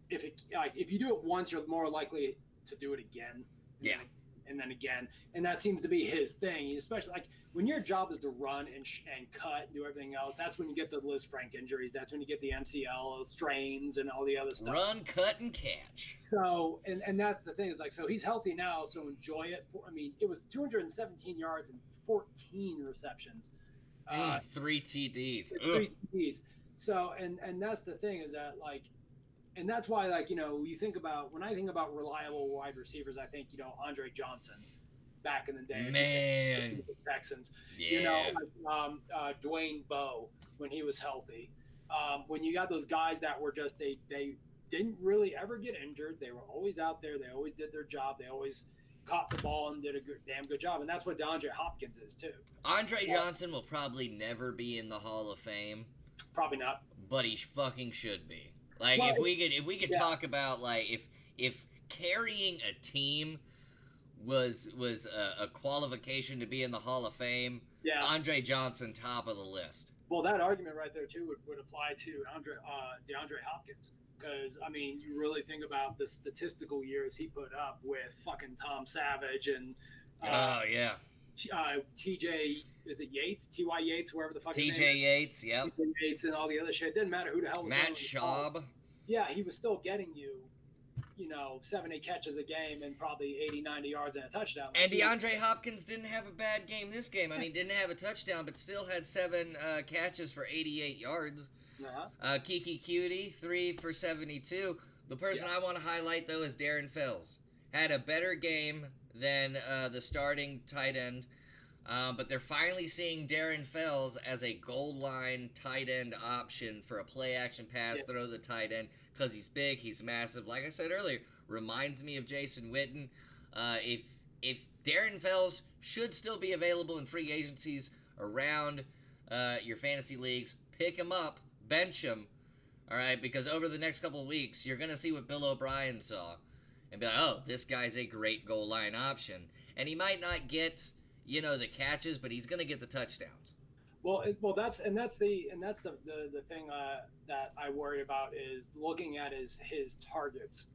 If you do it once, you're more likely to do it again. And then again, and that seems to be his thing. Especially like when your job is to run and cut and do everything else. That's when you get the Liz Frank injuries. That's when you get the MCL strains and all the other stuff. Run, cut, and catch. So and that's the thing is like, so he's healthy now. So enjoy it. It was 217 yards and 14 receptions. 3 TDs. 3 TDs. So and that's the thing is that like. And that's why, like, when I think about reliable wide receivers, I think, Andre Johnson back in the day. Man. The Texans. Yeah. Dwayne Bowe when he was healthy. When you got those guys that were just, they didn't really ever get injured. They were always out there. They always did their job. They always caught the ball and did a damn good job. And that's what DeAndre Hopkins is, too. Andre Johnson will probably never be in the Hall of Fame. Probably not. But he fucking should be. Like, if we could talk about, like, if carrying a team was a qualification to be in the Hall of Fame, Andre Johnson, top of the list. Well, that argument right there, too, would apply to DeAndre Hopkins. Because, you really think about the statistical years he put up with fucking Tom Savage and... TJ, is it Yates? T.Y. Yates, wherever the fuck his name is. TJ Yates, yep. TJ Yates and all the other shit. It didn't matter who the hell was Matt Schaub. Yeah, he was still getting you, 7-8 catches a game and probably 80, 90 yards and a touchdown. And DeAndre Hopkins didn't have a bad game this game. Didn't have a touchdown, but still had 7 catches for 88 yards. Kiki Cutie, 3 for 72. The person I want to highlight, though, is Darren Fells. Had a better game than the starting tight end. But they're finally seeing Darren Fells as a goal line tight end option for a play action pass, throw the tight end, because he's big, he's massive. Like I said earlier, reminds me of Jason Witten. If Darren Fells should still be available in free agencies around your fantasy leagues, pick him up, bench him, all right? Because over the next couple of weeks, you're going to see what Bill O'Brien saw and be like, oh, this guy's a great goal line option. And he might not get, the catches, but he's going to get the touchdowns. Well, that's the thing that I worry about is looking at his targets.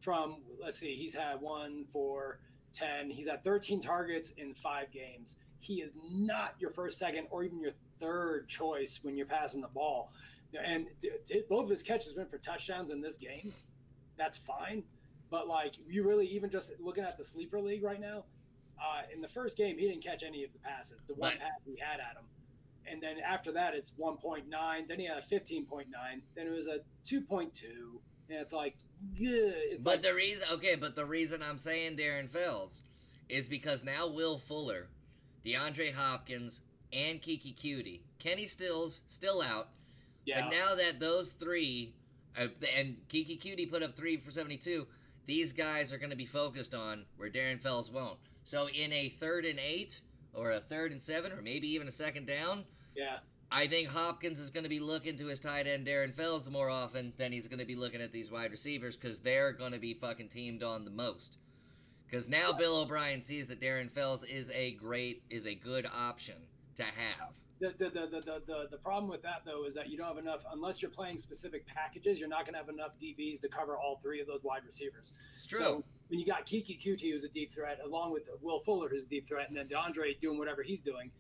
Let's see, he's had 1, 4, 10. He's had 13 targets in 5 games. he is not your first, second, or even your third choice when you're passing the ball. And both of his catches went for touchdowns in this game. That's fine. But, like, you really, even just looking at the sleeper league right now, in the first game, he didn't catch any of the passes. The one pass he had at him. And then after that, it's 1.9. Then he had a 15.9. Then it was a 2.2. And it's like, good. But the reason I'm saying Darren Fells is because now Will Fuller, DeAndre Hopkins, and Kiki Cutie, Kenny Stills still out. Yeah. But now that those three, and Kiki Cutie put up 3 for 72, these guys are going to be focused on where Darren Fells won't. So in a 3rd and 8, or a 3rd and 7, or maybe even a 2nd down, yeah, I think Hopkins is going to be looking to his tight end Darren Fells more often than he's going to be looking at these wide receivers, because they're going to be fucking teamed on the most. Because now Bill O'Brien sees that Darren Fells is a good option to have. The problem with that, though, is that you don't have enough, unless you're playing specific packages, you're not going to have enough DBs to cover all 3 of those wide receivers. It's true. So when you got Kiki Cutie, who's a deep threat, along with Will Fuller, who's a deep threat, and then DeAndre doing whatever he's doing,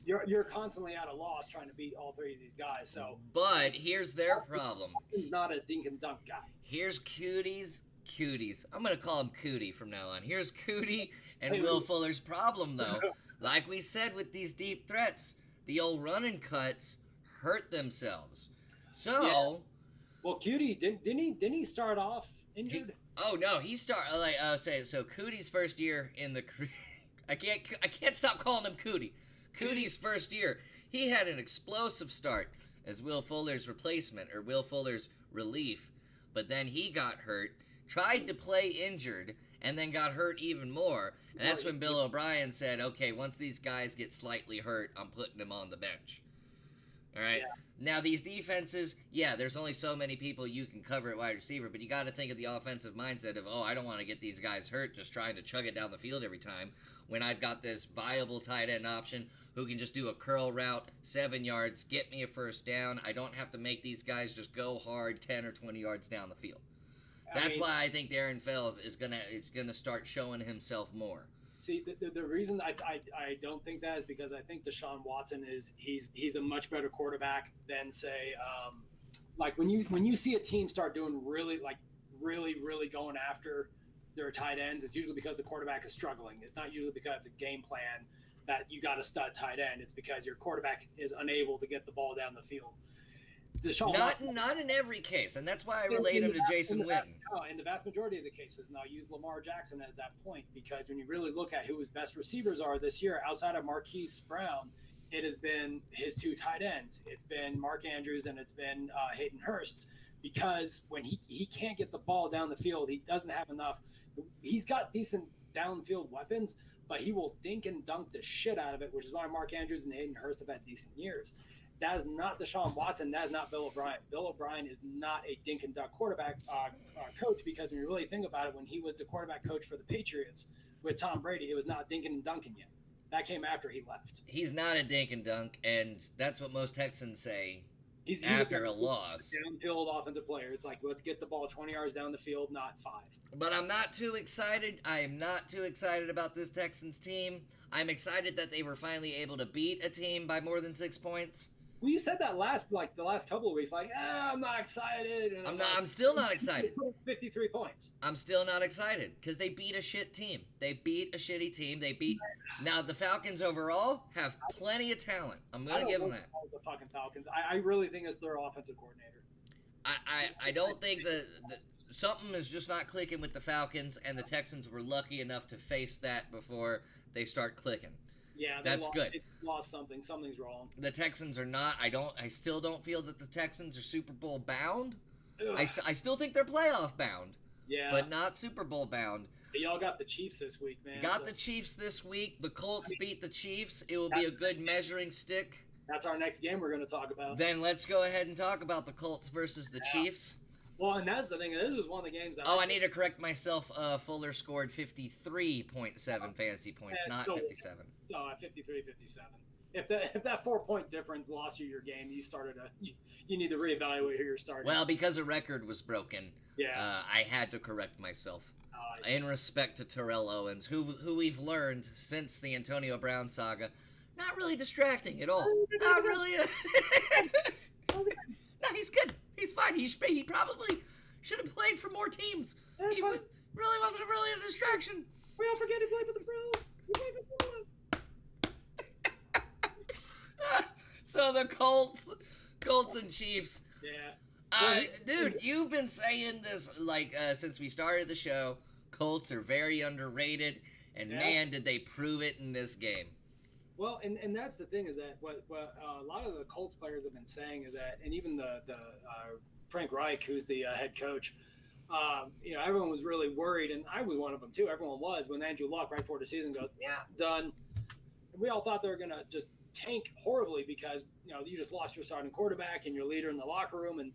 you're constantly at a loss trying to beat all 3 of these guys. So, but here's their problem. He's not a dink and dunk guy. Here's Cuties. I'm going to call him Cootie from now on. Here's Cootie and Will Fuller's problem, though. Like we said with these deep threats, the old running cuts hurt themselves. So, yeah. Well, Cutie didn't he start off injured? He started so Cootie's first year in the I can't stop calling him Cootie. Cootie's first year, he had an explosive start as Will Fuller's replacement or Will Fuller's relief, but then he got hurt, tried to play injured, and then got hurt even more. And that's when Bill O'Brien said, okay, once these guys get slightly hurt, I'm putting them on the bench. All right? Yeah. Now, these defenses, there's only so many people you can cover at wide receiver, but you got to think of the offensive mindset of, I don't want to get these guys hurt just trying to chug it down the field every time when I've got this viable tight end option who can just do a curl route, 7 yards, get me a first down. I don't have to make these guys just go hard 10 or 20 yards down the field. That's why I think Darren Fells is gonna start showing himself more. See, the reason I don't think that is because I think Deshaun Watson he's a much better quarterback than, say, like when you see a team start doing really going after their tight ends, it's usually because the quarterback is struggling. It's not usually because it's a game plan that you got a stud tight end. It's because your quarterback is unable to get the ball down the field. Not in every case, and that's why I relate him to Jason Witten. In the vast majority of the cases, and I'll use Lamar Jackson as that point, because when you really look at who his best receivers are this year, outside of Marquise Brown, it has been his 2 tight ends. It's been Mark Andrews and it's been Hayden Hurst, because when he can't get the ball down the field, he doesn't have enough. He's got decent downfield weapons, but he will dink and dunk the shit out of it, which is why Mark Andrews and Hayden Hurst have had decent years. That is not Deshaun Watson. That is not Bill O'Brien. Bill O'Brien is not a dink and dunk quarterback coach, because when you really think about it, when he was the quarterback coach for the Patriots with Tom Brady, it was not dinking and dunking yet. That came after he left. He's not a dink and dunk, and that's what most Texans say after a loss. Downfield offensive player. It's like, let's get the ball 20 yards down the field, not 5. But I'm not too excited. I am not too excited about this Texans team. I'm excited that they were finally able to beat a team by more than 6 points. Well, you said that the last couple of weeks, I'm not excited. And I'm still not excited. 53 points. I'm still not excited because they beat a shit team. They beat a shitty team. Now the Falcons overall have plenty of talent. I'm gonna give them that. The fucking Falcons. I really think it's their offensive coordinator. I don't think that something is just not clicking with the Falcons, and the Texans were lucky enough to face that before they start clicking. Yeah, that's good. They lost something. Something's wrong. The Texans are not. I still don't feel that the Texans are Super Bowl bound. I still think they're playoff bound. Yeah, but not Super Bowl bound. Y'all got the Chiefs this week, man. The Chiefs this week. The Colts beat the Chiefs. It will be a good measuring stick. That's our next game we're going to talk about. Then let's go ahead and talk about the Colts versus the Chiefs. Well, and that's the thing. This is one of the games that. I need to correct myself. Fuller scored 53.7 fantasy points, not 57. 53, 57. If that 4-point difference lost you your game, you need to reevaluate who you're starting. Well, because a record was broken. Yeah. I had to correct myself. in respect to Terrell Owens, who we've learned since the Antonio Brown saga, not really distracting at all. Not really. No, he's good. He's fine. He probably should have played for more teams. That's He fine. really wasn't really a distraction. We all forget he played for the Bills. He played for the Bills. So the Colts and Chiefs. Yeah. Dude, you've been saying this since we started the show. Colts are very underrated, and man, did they prove it in this game. Well, and that's the thing is that what a lot of the Colts players have been saying is that, and even the Frank Reich, who's the head coach, everyone was really worried, and I was one of them too. Everyone was when Andrew Luck right before the season goes, yeah, done. And we all thought they were gonna just tank horribly because you just lost your starting quarterback and your leader in the locker room, and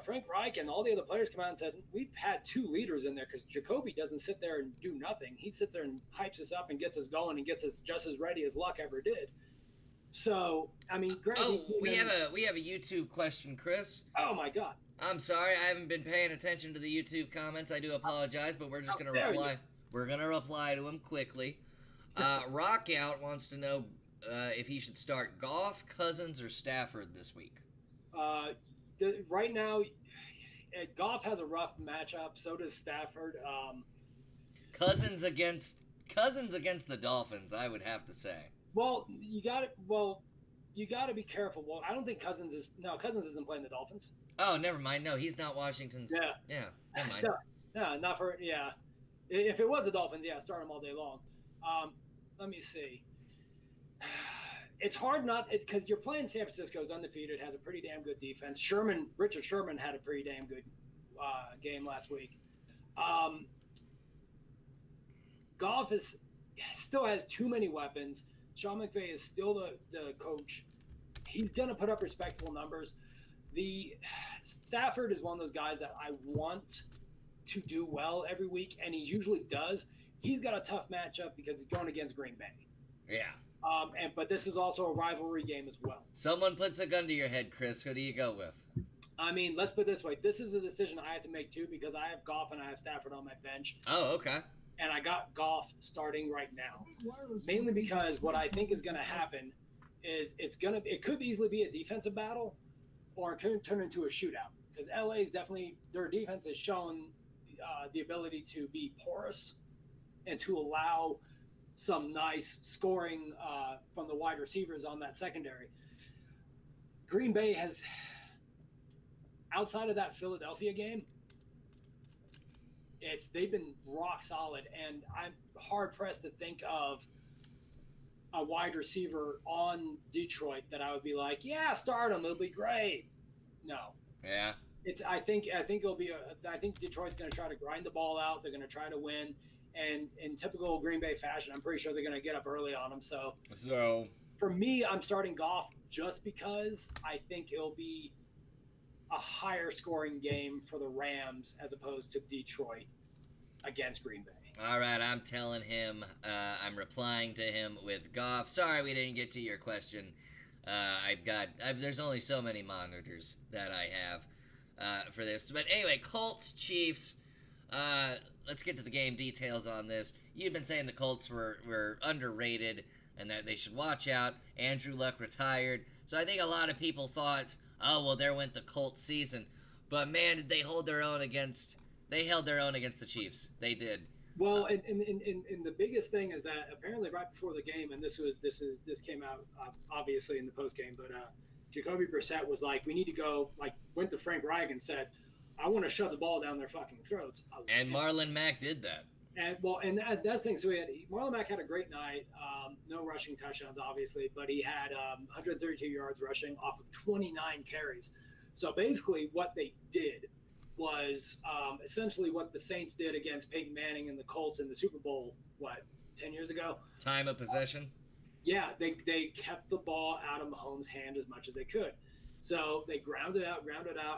Frank Reich and all the other players come out and said, we've had two leaders in there because Jacoby doesn't sit there and do nothing. He sits there and hypes us up and gets us going and gets us just as ready as Luck ever did. So, I mean, great. We have a YouTube question, Chris. Oh, my God. I'm sorry, I haven't been paying attention to the YouTube comments. I do apologize, but we're just going to reply. We're going to reply to him quickly. Rockout wants to know if he should start Goff, Cousins, or Stafford this week. Right now, Goff has a rough matchup. So does Stafford. Cousins against the Dolphins, I would have to say. Well, you got to be careful. Well, I don't think Cousins isn't playing the Dolphins. Oh, never mind. No, he's not Washington's. Yeah, never mind. No, not for If it was the Dolphins, start them all day long. Let me see. It's hard because you're playing San Francisco's undefeated, has a pretty damn good defense. Richard Sherman had a pretty damn good game last week. Goff still has too many weapons. Sean McVay is still the coach. He's going to put up respectable numbers. The Stafford is one of those guys that I want to do well every week, and he usually does. He's got a tough matchup because he's going against Green Bay. Yeah. But this is also a rivalry game as well. Someone puts a gun to your head, Chris. Who do you go with? I mean, let's put it this way. This is the decision I have to make, too, because I have Goff and I have Stafford on my bench. Oh, okay. And I got Goff starting right now. Mainly because what I think is going to happen is it could easily be a defensive battle or it could turn into a shootout. Because LA's definitely, their defense has shown the ability to be porous and to allow some nice scoring from the wide receivers on that secondary. Green Bay has, outside of that Philadelphia game, they've been rock solid, and I'm hard pressed to think of a wide receiver on Detroit that I would be like, yeah, start him, it'll be great. No. Yeah. I think it'll be I think Detroit's going to try to grind the ball out. They're going to try to win. And in typical Green Bay fashion, I'm pretty sure they're going to get up early on them. So for me, I'm starting Goff just because I think it'll be a higher scoring game for the Rams as opposed to Detroit against Green Bay. All right, I'm telling him, I'm replying to him with Goff. Sorry we didn't get to your question. There's only so many monitors that I have for this. But anyway, Colts, Chiefs. Let's get to the game details on this. You've been saying the Colts were underrated and that they should watch out. Andrew Luck retired. So I think a lot of people thought, oh, well, there went the Colts season. But, man, did they hold their own against the Chiefs. They did. Well, and the biggest thing is that apparently right before the game, and this came out obviously in the post game, but Jacoby Brissett was like, we need to go, went to Frank Reich and said, I want to shove the ball down their fucking throats. And Marlon Mack did that. And that's the thing. So Marlon Mack had a great night. No rushing touchdowns, obviously, but he had 132 yards rushing off of 29 carries. So basically, what they did was essentially what the Saints did against Peyton Manning and the Colts in the Super Bowl. 10 years ago? Time of possession. Yeah, they kept the ball out of Mahomes' hand as much as they could. So they grounded out,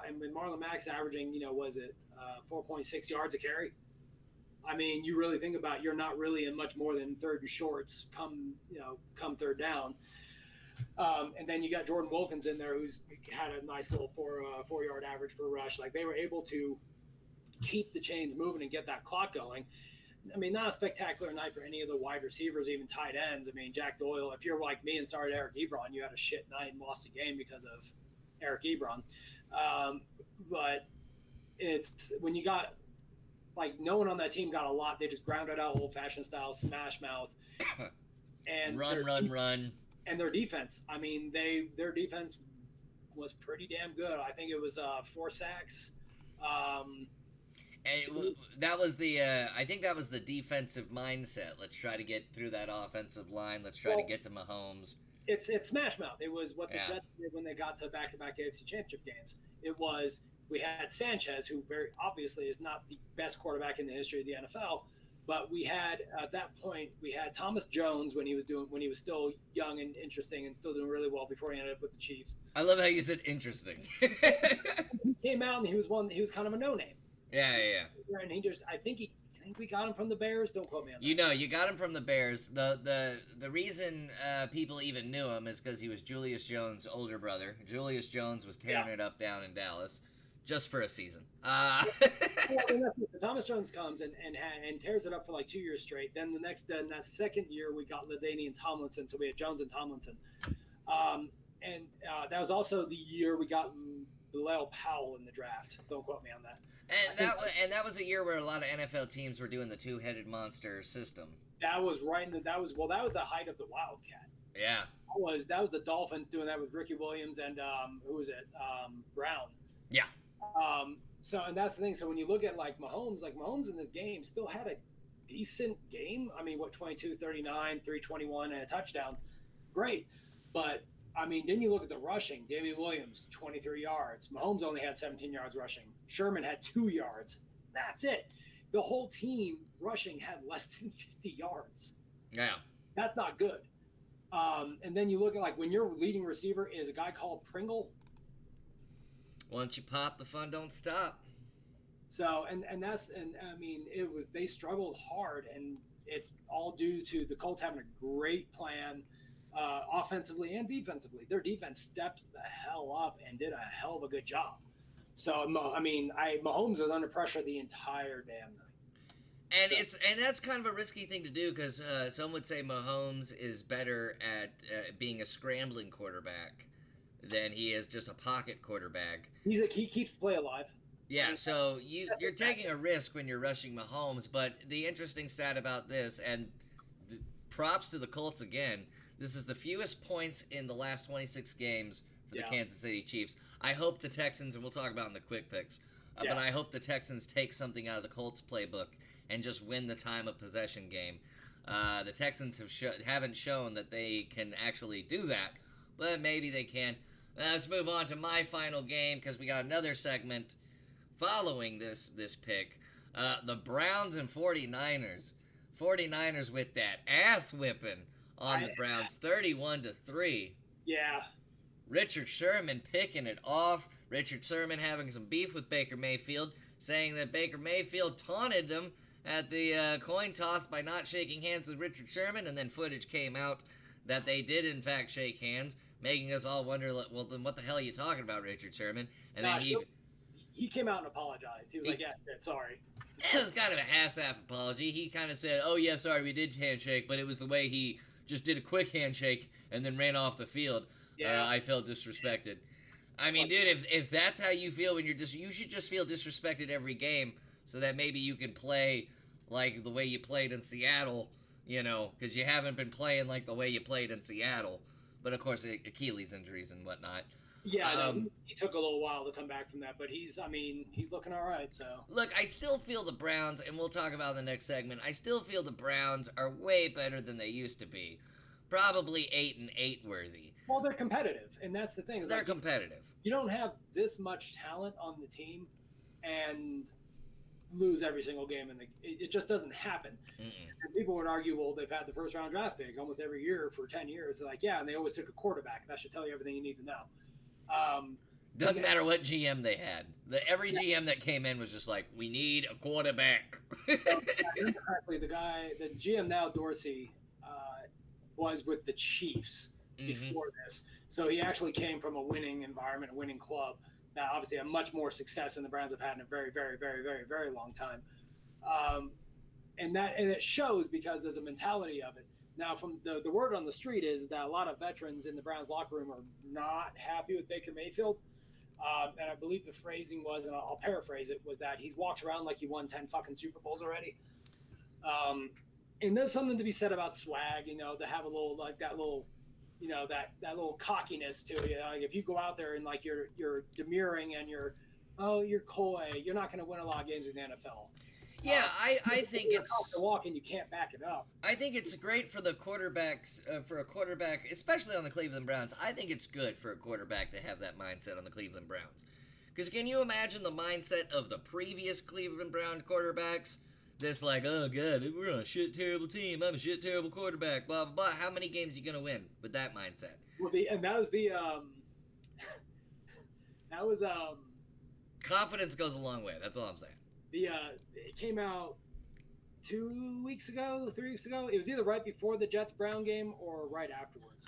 and when Marlon Mack's averaging, 4.6 yards a carry. I mean, you really think about it, you're not really in much more than third and shorts come third down. And then you got Jordan Wilkins in there who's had a nice little 4-yard average per rush. Like they were able to keep the chains moving and get that clock going. I mean, not a spectacular night for any of the wide receivers, even tight ends. I mean, Jack Doyle, if you're like me and started Eric Ebron, you had a shit night and lost the game because of Eric Ebron. But it's when you got, like, no one on that team got a lot. They just grounded out old-fashioned style, smash mouth. And run. And their defense, I mean, their defense was pretty damn good. I think it was 4 sacks. And that was the I think that was the defensive mindset. Let's try to get through that offensive line. Let's try to get to Mahomes. It's smash mouth. It was what the Jets did when they got to back-to-back AFC Championship games. It was, we had Sanchez, who very obviously is not the best quarterback in the history of the NFL, but we had at that point we had Thomas Jones when he was still young and interesting and still doing really well before he ended up with the Chiefs. I love how you said interesting. He came out and he was kind of a no-name. Yeah. And I think we got him from the Bears. Don't quote me on that. You got him from the Bears. The reason people even knew him is because he was Julius Jones' older brother. Julius Jones was tearing it up down in Dallas just for a season. So Thomas Jones comes and tears it up for like 2 years straight. Then that second year we got LaDainian Tomlinson, so we had Jones and Tomlinson. That was also the year we got Bilal Powell in the draft. Don't quote me on that. And that was a year where a lot of NFL teams were doing the two-headed monster system. That was right. That was the height of the Wildcat. Yeah. That was the Dolphins doing that with Ricky Williams and who was it? Brown. Yeah. And that's the thing. So when you look at Mahomes in this game still had a decent game. I mean, 22, 39, 321 and a touchdown. Great. But I mean, then you look at the rushing. Davey Williams, 23 yards. Mahomes only had 17 yards rushing. Sherman had 2 yards. That's it. The whole team rushing had less than 50 yards. Yeah. That's not good. And then you look at when your leading receiver is a guy called Pringle. Once you pop, the fun don't stop. So, they struggled hard, and it's all due to the Colts having a great plan. Offensively and defensively, their defense stepped the hell up and did a hell of a good job. So, Mahomes was under pressure the entire damn night. And that's kind of a risky thing to do because some would say Mahomes is better at being a scrambling quarterback than he is just a pocket quarterback. He keeps play alive. Yeah, so you're taking a risk when you're rushing Mahomes. But the interesting stat about this, and props to the Colts again. This is the fewest points in the last 26 games for the Kansas City Chiefs. I hope the Texans, and we'll talk about in the quick picks, but I hope the Texans take something out of the Colts playbook and just win the time of possession game. The Texans haven't shown that they can actually do that, but maybe they can. Let's move on to my final game because we got another segment following this pick. The Browns and 49ers. 49ers with that ass whipping on the Browns, 31-3. Yeah. Richard Sherman picking it off. Richard Sherman having some beef with Baker Mayfield, saying that Baker Mayfield taunted them at the coin toss by not shaking hands with Richard Sherman, and then footage came out that they did in fact shake hands, making us all wonder, well, then what the hell are you talking about, Richard Sherman? And then he came out and apologized. He was like, sorry. It was kind of a half-ass apology. He kind of said, oh, yeah, sorry, we did handshake, but it was the way he just did a quick handshake and then ran off the field. Yeah. I felt disrespected. I mean, dude, if that's how you feel when you should just feel disrespected every game so that maybe you can play like the way you played in Seattle, because you haven't been playing like the way you played in Seattle. But, of course, Achilles injuries and whatnot. Yeah, he took a little while to come back from that, but he's looking all right, so. Look, I still feel the Browns, and we'll talk about in the next segment, I still feel the Browns are way better than they used to be. Probably 8-8 worthy. Well, they're competitive, and that's the thing. They're competitive. You don't have this much talent on the team and lose every single game, and it just doesn't happen. And people would argue, well, they've had the first-round draft pick almost every year for 10 years. They're like, yeah, and they always took a quarterback. That should tell you everything you need to know. Doesn't matter what GM they had. Every GM that came in was just like, we need a quarterback. Correctly, the GM now, Dorsey, was with the Chiefs before this. So he actually came from a winning environment, a winning club. obviously a much more success than the Browns have had in a very, very, very, very, very long time. Um, and it shows because there's a mentality of it. Now, from the word on the street is that a lot of veterans in the Browns locker room are not happy with Baker Mayfield. And I believe the phrasing was, and I'll paraphrase it, was that he's walked around like he won 10 fucking Super Bowls already. And there's something to be said about swag, to have a little, like that little, that little cockiness to you. Like if you go out there and like you're demurring and you're coy, you're not going to win a lot of games in the NFL. Yeah, I think it's off the walk and you can't back it up. I think it's great for the quarterbacks, for a quarterback, especially on the Cleveland Browns. I think it's good for a quarterback to have that mindset on the Cleveland Browns. Because can you imagine the mindset of the previous Cleveland Brown quarterbacks? This like, oh god, we're on a shit terrible team. I'm a shit terrible quarterback. Blah blah blah. How many games are you gonna win with that mindset? Well, that was confidence goes a long way. That's all I'm saying. It came out 2 weeks ago, 3 weeks ago. It was either right before the Jets Brown game or right afterwards.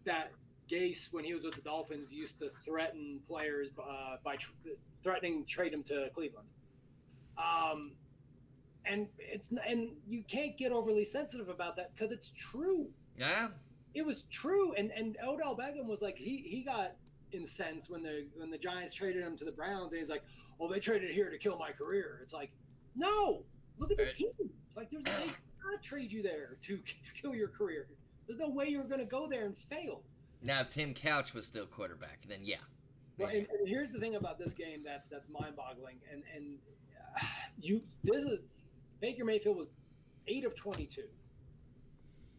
That Gase, when he was with the Dolphins, used to threaten players by threatening to trade him to Cleveland. And you can't get overly sensitive about that because it's true. Yeah, it was true. And Odell Beckham was like he got incensed when the Giants traded him to the Browns, and he's like, "Oh, they traded here to kill my career." It's like, no, look at the team. It's like they cannot trade you there to kill your career. There's no way you're going to go there and fail. Now, if Tim Couch was still quarterback, then yeah. Well, and here's the thing about this game that's mind-boggling, and Baker Mayfield was 8 of 22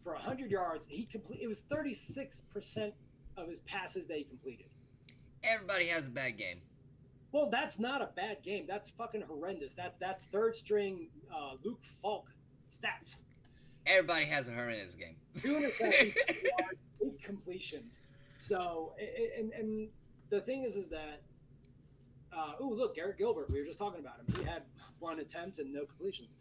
for 100 yards. It was 36% of his passes that he completed. Everybody has a bad game. Well, that's not a bad game. That's fucking horrendous. That's third string Luke Falk stats. Everybody has a horrendous game. 270 yards, 8 completions. So, and the thing is that. Look, Garrett Gilbert. We were just talking about him. He had 1 attempt and no completions.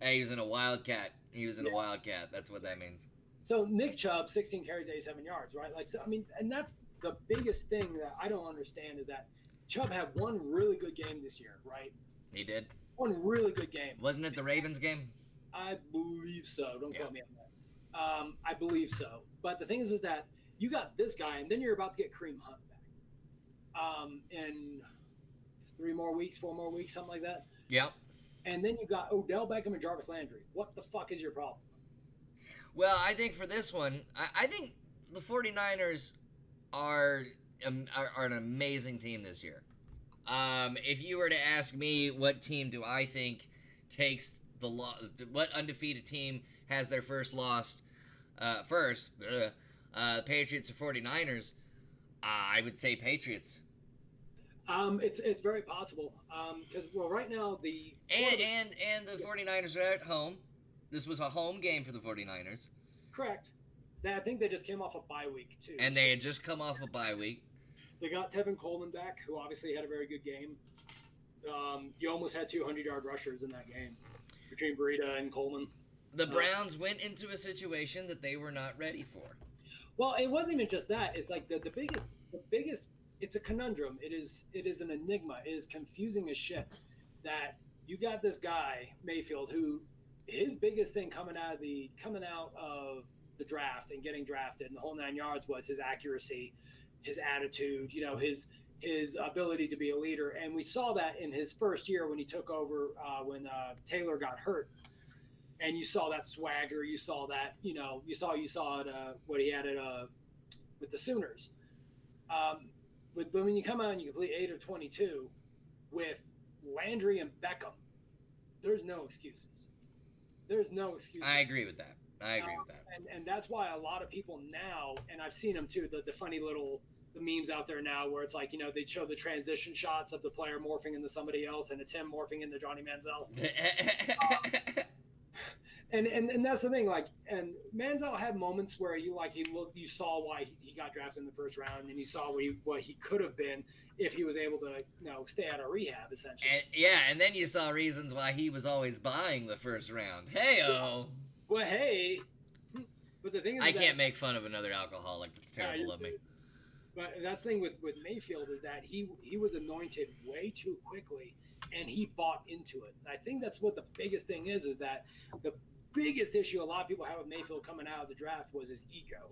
Hey, he was in a wildcat. A wildcat. That's what that means. So Nick Chubb, 16 carries, 87 yards, right? Like, so I mean, and that's the biggest thing that I don't understand is that Chubb had one really good game this year, right? He did. One really good game. Wasn't it the Ravens game? I believe so. Don't quote me on that. I believe so. But the thing is that you got this guy, and then you're about to get Kareem Hunt back. In 4 more weeks, something like that. Yep. And then you got Odell Beckham and Jarvis Landry. What the fuck is your problem? Well, I think for this one, I think the 49ers are an amazing team this year. If you were to ask me what team do I think takes the what undefeated team has their first loss Patriots or 49ers, I would say Patriots. It's very possible because right now the 49ers are at home. This was a home game for the 49ers. Correct. I think they just came off a bye week too. And they had just come off a bye week. They got Tevin Coleman back, who obviously had a very good game. You almost had 200-yard rushers in that game between Breida and Coleman. The Browns went into a situation that they were not ready for. Well, it wasn't even just that. It's like the biggest. It's a conundrum. It is an enigma. It is confusing as shit. That you got this guy Mayfield, who his biggest thing coming out of the draft and getting drafted and the whole 9 yards was his accuracy, his attitude, his ability to be a leader. And we saw that in his first year when he took over when Taylor got hurt. And you saw that swagger. You saw that, you saw it, what he had with the Sooners. But when you come out and you complete 8 of 22 with Landry and Beckham, there's no excuses. I agree with that. And that's why a lot of people now, and I've seen them too, the funny little the memes out there now where it's like, they show the transition shots of the player morphing into somebody else and it's him morphing into Johnny Manziel. And that's the thing, like, and Manziel had moments where you saw why he got drafted in the first round, and you saw what he could have been if he was able to, stay out of rehab, essentially. And then you saw reasons why he was always buying the first round. Hey-o! Well, hey! But the thing is I can't make fun of another alcoholic. That's terrible of me. But that's the thing with Mayfield is that he was anointed way too quickly, and he bought into it. And I think that's what the biggest thing is that the biggest issue a lot of people have with Mayfield coming out of the draft was his ego,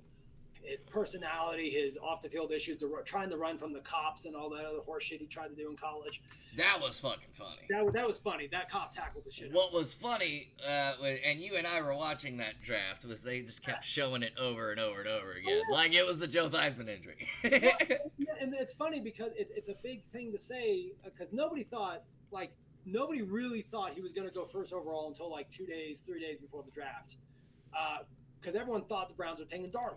his personality, his off the field issues, trying to run from the cops and all that other horse shit he tried to do in college. That was fucking funny. That was funny. That cop tackled the shit. What was funny, and you and I were watching that draft, was they just kept showing it over and over and over again, like it was the Joe Theismann injury. Yeah, and it's funny because it's a big thing to say because nobody really thought he was going to go first overall until like 3 days before the draft, because everyone thought the Browns were taking Darnold.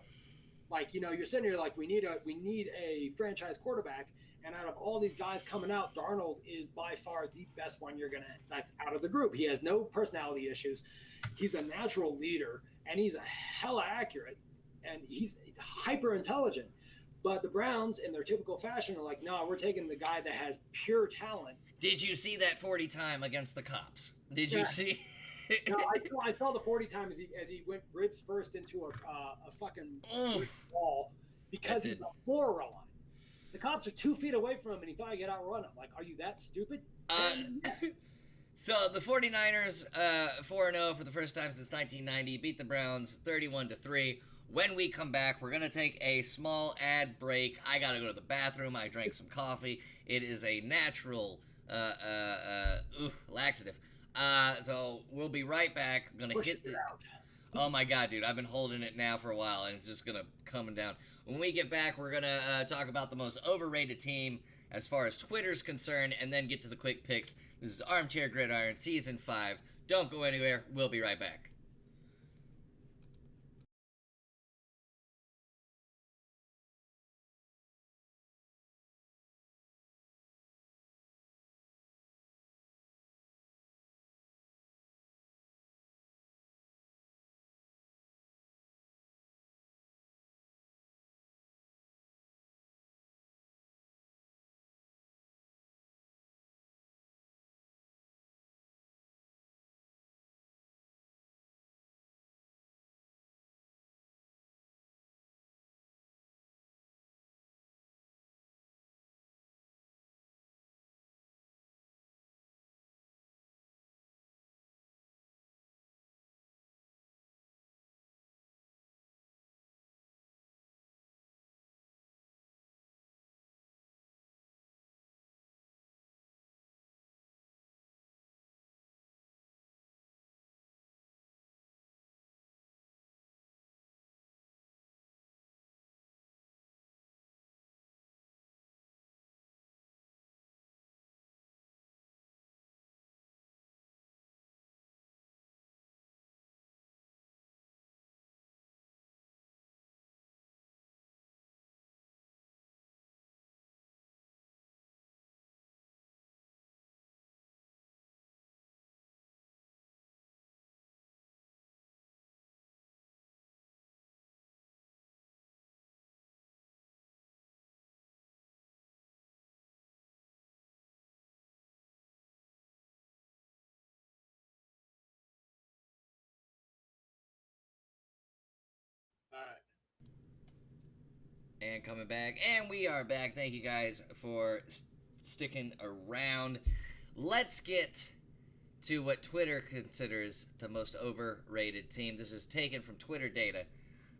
Like, you're sitting here like we need a franchise quarterback, and out of all these guys coming out, Darnold is by far the best one that's out of the group. He has no personality issues. He's a natural leader, and he's a hella accurate, and he's hyper intelligent. But the Browns, in their typical fashion, are like, no, we're taking the guy that has pure talent. Did you see that 40 time against the cops? Did you see? No, I saw the 40 time as he went ribs first into a fucking wall because he's a moron. The cops are 2 feet away from him, and he thought he could outrun him. Like, are you that stupid? Yes. So the 49ers, 4-0 for the first time since 1990, beat the Browns 31-3. When we come back, we're gonna take a small ad break. I gotta go to the bathroom. I drank some coffee. It is a natural laxative. So we'll be right back. I'm gonna hit the. Oh my god, dude! I've been holding it now for a while, and it's just gonna coming down. When we get back, we're gonna talk about the most overrated team as far as Twitter's concerned, and then get to the quick picks. This is Armchair Gridiron, Season 5. Don't go anywhere. We'll be right back. All right. And coming back, and we are back. Thank you guys for sticking around. Let's get to what Twitter considers the most overrated team. This is taken from Twitter data.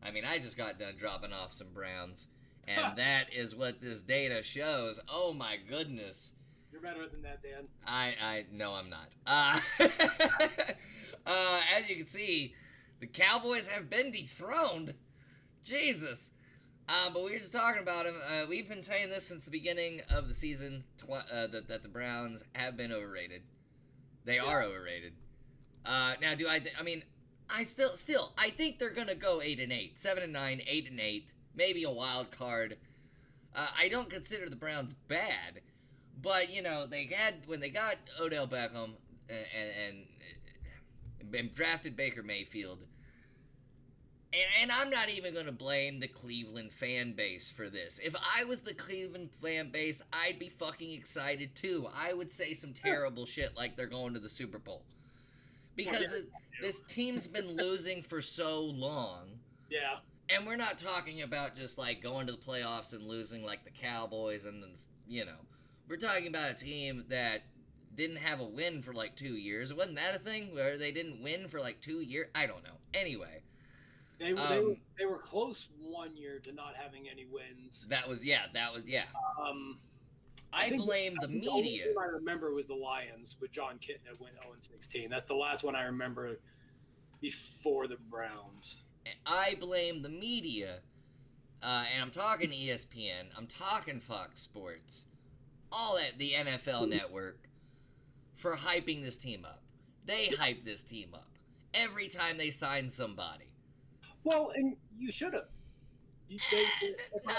I mean, I just got done dropping off some Browns, and that is what this data shows. Oh my goodness. You're better than that, Dan. I no, I'm not. As you can see, the Cowboys have been dethroned. Jesus. But we were just talking about him. We've been saying this since the beginning of the season that the Browns have been overrated. They are overrated. Now, do I? I mean, I still, I think they're gonna go 8-8, 7-9, 8-8, maybe a wild card. I don't consider the Browns bad, but they had when they got Odell Beckham and drafted Baker Mayfield. And I'm not even going to blame the Cleveland fan base for this. If I was the Cleveland fan base, I'd be fucking excited too. I would say some terrible shit like they're going to the Super Bowl. Because this team's been losing for so long. Yeah. And we're not talking about just like going to the playoffs and losing like the Cowboys and we're talking about a team that didn't have a win for like 2 years. Wasn't that a thing where they didn't win for like 2 years? I don't know. Anyway, they were close 1 year to not having any wins. That was yeah. I think blame the The only media. team I remember was the Lions with John Kitten that went 0-16. That's the last one I remember before the Browns. I blame the media, and I'm talking ESPN, I'm talking Fox Sports, all at the NFL Network, for hyping this team up. They hype this team up every time they sign somebody. Well, and you should have.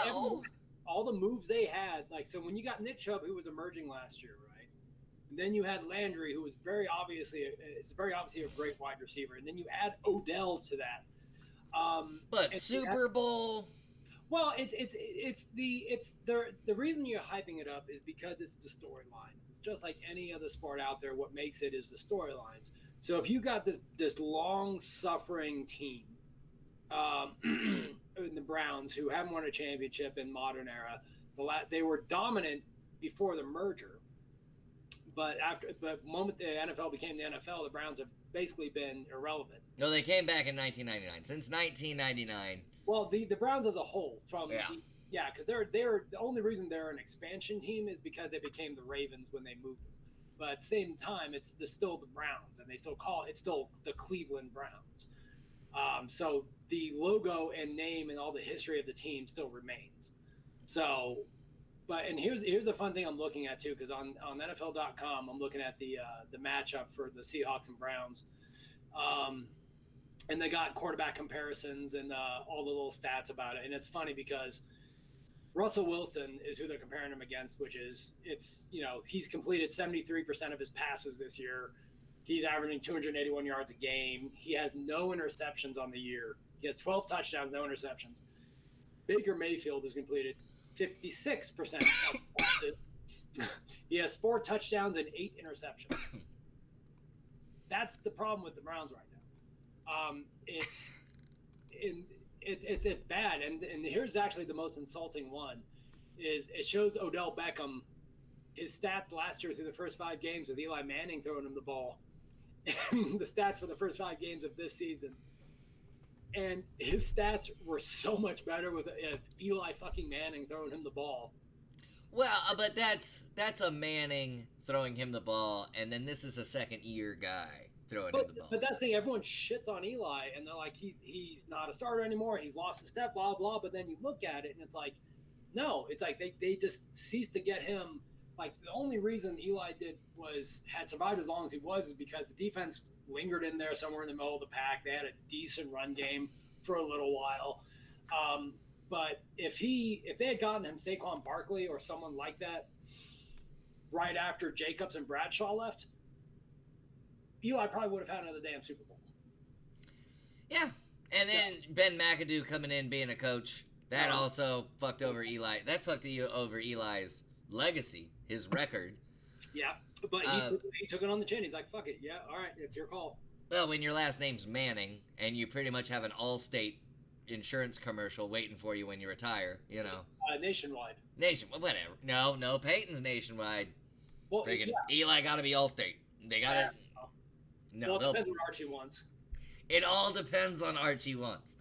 No. All the moves they had, like, so when you got Nick Chubb, who was emerging last year, right? And then you had Landry, who was very obviously a great wide receiver, and then you add Odell to that. But Super Bowl. Well, it's the reason you're hyping it up is because it's the storylines. It's just like any other sport out there. What makes it is the storylines. So if you got this long suffering team, in the Browns, who haven't won a championship in modern era, they were dominant before the merger, but the moment the NFL became the NFL, the Browns have basically been irrelevant. No, they came back in 1999. Since 1999. Well, the Browns as a whole, because they're the only reason they're an expansion team is because they became the Ravens when they moved them. But at the same time, it's still the Browns, and they still call it's still the Cleveland Browns. So the logo and name and all the history of the team still remains. So, and here's a fun thing I'm looking at too, because on NFL.com I'm looking at the matchup for the Seahawks and Browns, and they got quarterback comparisons and all the little stats about it. And it's funny because Russell Wilson is who they're comparing him against, which is he's completed 73% of his passes this year. He's averaging 281 yards a game. He has no interceptions on the year. He has 12 touchdowns, no interceptions. Baker Mayfield has completed 56% of passes. He has 4 touchdowns and 8 interceptions. That's the problem with the Browns right now. It's bad. And here's actually the most insulting one: is it shows Odell Beckham his stats last year through the first 5 games with Eli Manning throwing him the ball. And the stats for the first 5 games of this season, and his stats were so much better with Eli fucking Manning throwing him the ball. Well, but that's a Manning throwing him the ball, and then this is a second-year guy throwing him the ball. But that's the thing, everyone shits on Eli, and they're like, he's not a starter anymore, he's lost his step, blah, blah, but then you look at it, and it's like, no, it's like they just ceased to get him. Like, the only reason Eli had survived as long as he was is because the defense lingered in there somewhere in the middle of the pack. They had a decent run game for a little while. But if they had gotten him Saquon Barkley or someone like that right after Jacobs and Bradshaw left, Eli probably would have had another damn Super Bowl. Yeah. And then Ben McAdoo coming in being a coach, that also fucked over Eli. That fucked over Eli's legacy, his record. Yeah, but he took it on the chin. He's like, fuck it. Yeah, all right, it's your call. Well, when your last name's Manning and you pretty much have an Allstate insurance commercial waiting for you when you retire, Nationwide. Whatever. No, Peyton's Nationwide. Well, freaking Eli got to be Allstate. They got it. No, well, it depends on Archie wants. It all depends on Archie wants.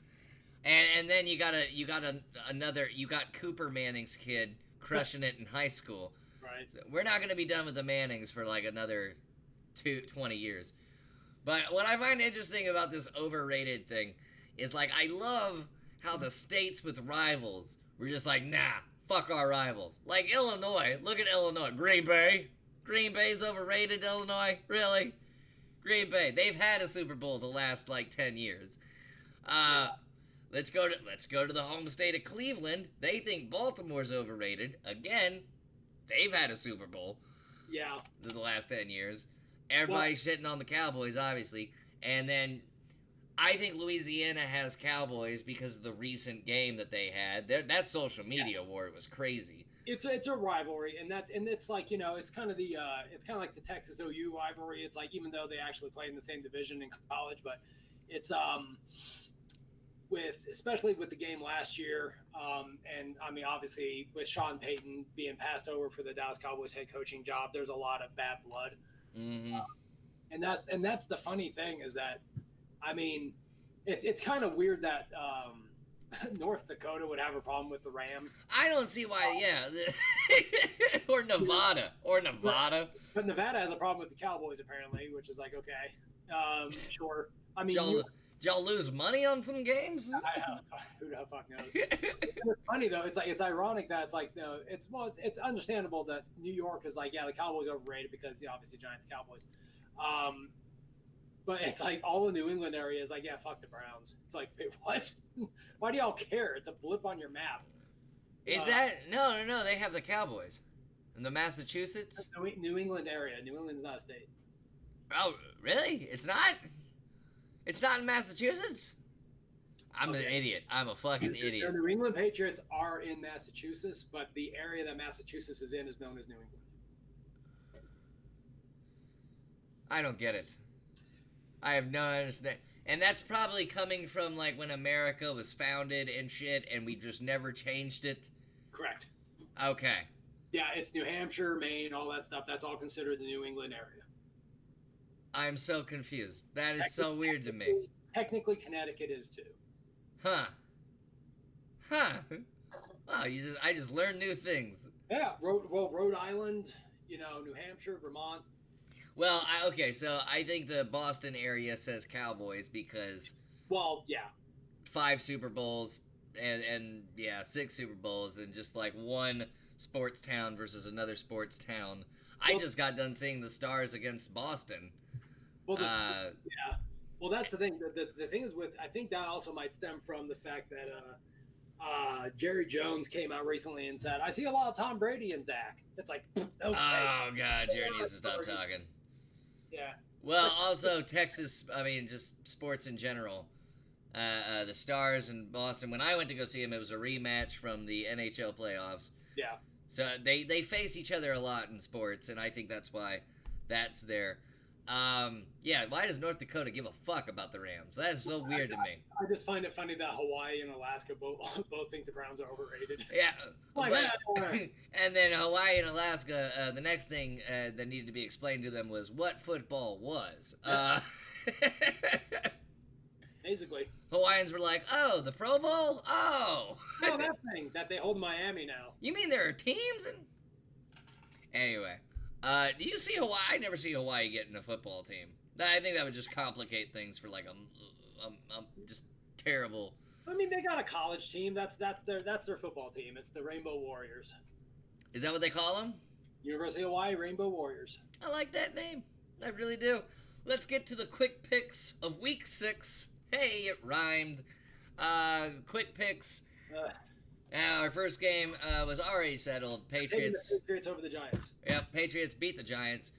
And then you got Cooper Manning's kid crushing it in high school. Right. So we're not going to be done with the Mannings for like another 20 years. But what I find interesting about this overrated thing is, like, I love how the states with rivals were just like, nah, fuck our rivals. Like Illinois. Look at Illinois. Green Bay. Green Bay's overrated, Illinois. Really? Green Bay. They've had a Super Bowl the last, like, 10 years. Let's go to the home state of Cleveland. They think Baltimore's overrated. Again, they've had a Super Bowl. Yeah. The last 10 years. Everybody's shitting on the Cowboys, obviously. And then I think Louisiana has Cowboys because of the recent game that they had. That social media war was crazy. It's a rivalry, and it's like, it's kind of like the Texas OU rivalry. It's like, even though they actually play in the same division in college, but it's especially with the game last year, and I mean obviously with Sean Payton being passed over for the Dallas Cowboys head coaching job, there's a lot of bad blood, Mm-hmm. and that's the funny thing is that, I mean, it's kind of weird that North Dakota would have a problem with the Rams. I don't see why. Yeah, or Nevada, But Nevada has a problem with the Cowboys apparently, which is like okay, sure. I mean, Did y'all lose money on some games? who the fuck knows? It's funny though. It's like it's ironic that it's like it's understandable that New York is like the Cowboys are overrated because obviously Giants Cowboys, but it's like all the New England area is like fuck the Browns. It's like wait, what? Why do y'all care? It's a blip on your map. Is that no? They have the Cowboys in the Massachusetts. New England area. New England's not a state. Oh, really? It's not. It's not in Massachusetts? I'm an idiot. I'm a fucking idiot. The New England Patriots are in Massachusetts, but the area that Massachusetts is in is known as New England. I don't get it. I have no understanding. And that's probably coming from like when America was founded and shit, and we just never changed it. Correct. Okay. Yeah, it's New Hampshire, Maine, all that stuff. That's all considered the New England area. I'm so confused. That is so weird to me. Technically, Connecticut is too. Huh. Oh, I just learned new things. Yeah, Rhode Island, New Hampshire, Vermont. Well, so I think the Boston area says Cowboys because... Well, yeah. 5 Super Bowls and 6 Super Bowls and just like one sports town versus another sports town. I just got done seeing the Stars against Boston. Well, yeah. Well, that's the thing. The thing is I think that also might stem from the fact that Jerry Jones came out recently and said, I see a lot of Tom Brady and Dak. It's like, okay. Oh, God, Jerry needs to stop talking. Yeah. Well, also, Texas, I mean, just sports in general. The Stars and Boston, when I went to go see them, it was a rematch from the NHL playoffs. Yeah. So they face each other a lot in sports, and I think that's why that's there. Why does North Dakota give a fuck about the Rams? That is so weird to me. I just find it funny that Hawaii and Alaska both think the Browns are overrated. Yeah, and then Hawaii and Alaska, the next thing that needed to be explained to them was what football was. Basically. Hawaiians were like, oh, the Pro Bowl? Oh! No, that thing that they hold Miami now. You mean there are teams? Anyway. Do you see Hawaii? I never see Hawaii getting a football team. I think that would just complicate things for like just terrible. I mean, they got a college team. That's their football team. It's the Rainbow Warriors. Is that what they call them? University of Hawaii Rainbow Warriors. I like that name. I really do. Let's get to the quick picks of Week 6. Hey, it rhymed. Quick picks. Our first game was already settled. Patriots over the Giants. Yep, Patriots beat the Giants.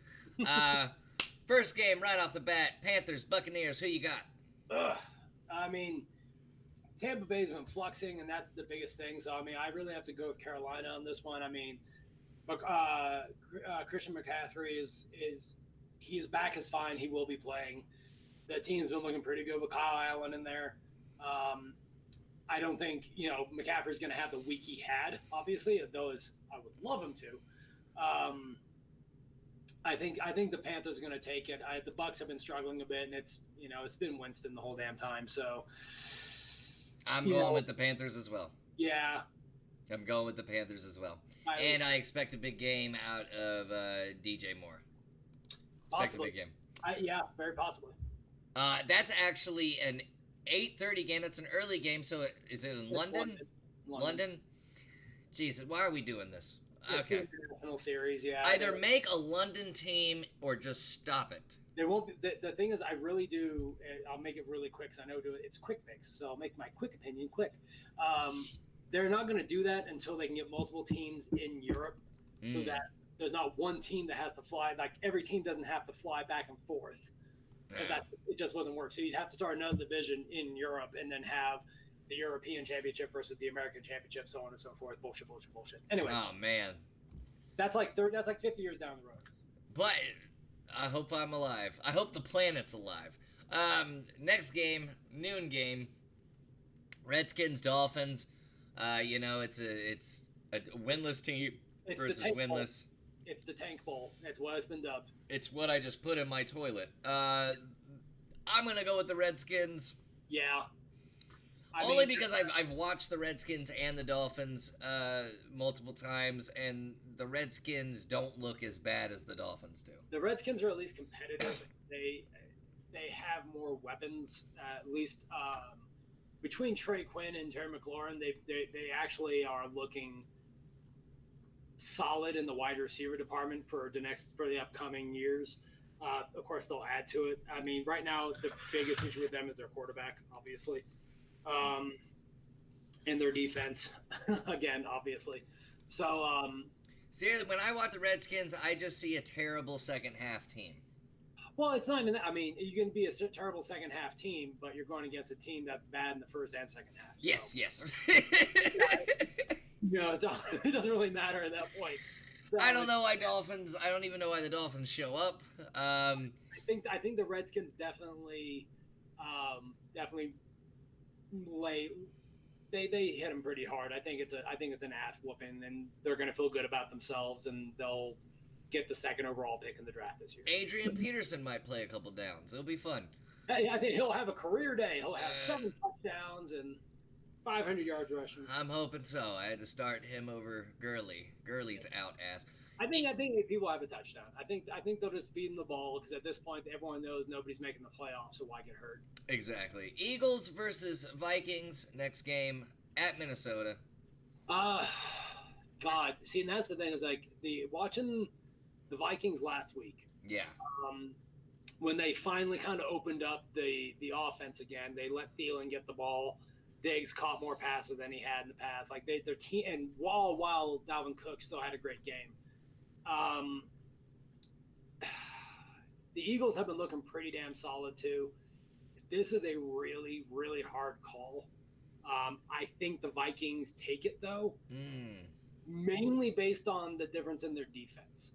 First game right off the bat, Panthers, Buccaneers. Who you got? I mean, Tampa Bay's been fluxing, and that's the biggest thing. So, I mean, I really have to go with Carolina on this one. I mean, Christian McCaffrey he's back is fine. He will be playing. The team's been looking pretty good with Kyle Allen in there. I don't think, McCaffrey's going to have the week he had, obviously, those I would love him to. I think the Panthers are going to take it. The Bucs have been struggling a bit, and it's been Winston the whole damn time. So I'm going with the Panthers as well. Yeah. I'm going with the Panthers as well. I expect a big game out of DJ Moore. Possibly. Expect a big game. Yeah, very possibly. That's actually an 8:30 game. That's an early game. So is it in London? London? Jesus, why are we doing this? Okay. International series, yeah. Either make a London team or just stop it. There won't be. The thing is, I really do. I'll make it really quick because I know it's quick picks. So I'll make my quick opinion quick. They're not going to do that until they can get multiple teams in Europe, so that there's not one team that has to fly. Like every team doesn't have to fly back and forth. Because it just wasn't work. So you'd have to start another division in Europe and then have the European Championship versus the American Championship, so on and so forth. Bullshit. Anyways. Oh, man. That's like 50 years down the road. But I hope I'm alive. I hope the planet's alive. Next game, noon game. Redskins, Dolphins. It's a winless team It's versus the tank bowl. winless. It's the Tank Bowl. That's what it's been dubbed. It's what I just put in my toilet. I'm gonna go with the Redskins. Yeah. Only because I've watched the Redskins and the Dolphins multiple times, and the Redskins don't look as bad as the Dolphins do. The Redskins are at least competitive. They have more weapons. At least between Trey Quinn and Terry McLaurin, they actually are looking solid in the wide receiver department for the upcoming years. Of course, they'll add to it. I mean, right now the biggest issue with them is their quarterback, obviously, and their defense, again, obviously. So, seriously, when I watch the Redskins, I just see a terrible second half team. well, it's not even that. I mean, you can be a terrible second half team, but you're going against a team that's bad in the first and second half. So, Yes. it doesn't really matter at that point. So, I don't know why Dolphins. I don't even know why the Dolphins show up. I think the Redskins definitely lay. They hit them pretty hard. I think it's an ass whooping, and they're going to feel good about themselves, and they'll get the second overall pick in the draft this year. Adrian Peterson might play a couple downs. It'll be fun. I think he'll have a career day. He'll have 7 touchdowns and 500 yards rushing. I'm hoping so. I had to start him over Gurley. Gurley's out ass. I think people have a touchdown. I think they'll just feed him the ball because at this point everyone knows nobody's making the playoffs, so why get hurt? Exactly. Eagles versus Vikings next game at Minnesota. God. See, and that's the thing is like watching the Vikings last week. Yeah. When they finally kind of opened up the offense again, they let Thielen get the ball. Diggs caught more passes than he had in the past. Like their team, and while Dalvin Cook still had a great game. The Eagles have been looking pretty damn solid too. This is a really, really hard call. I think the Vikings take it though, mainly based on the difference in their defense.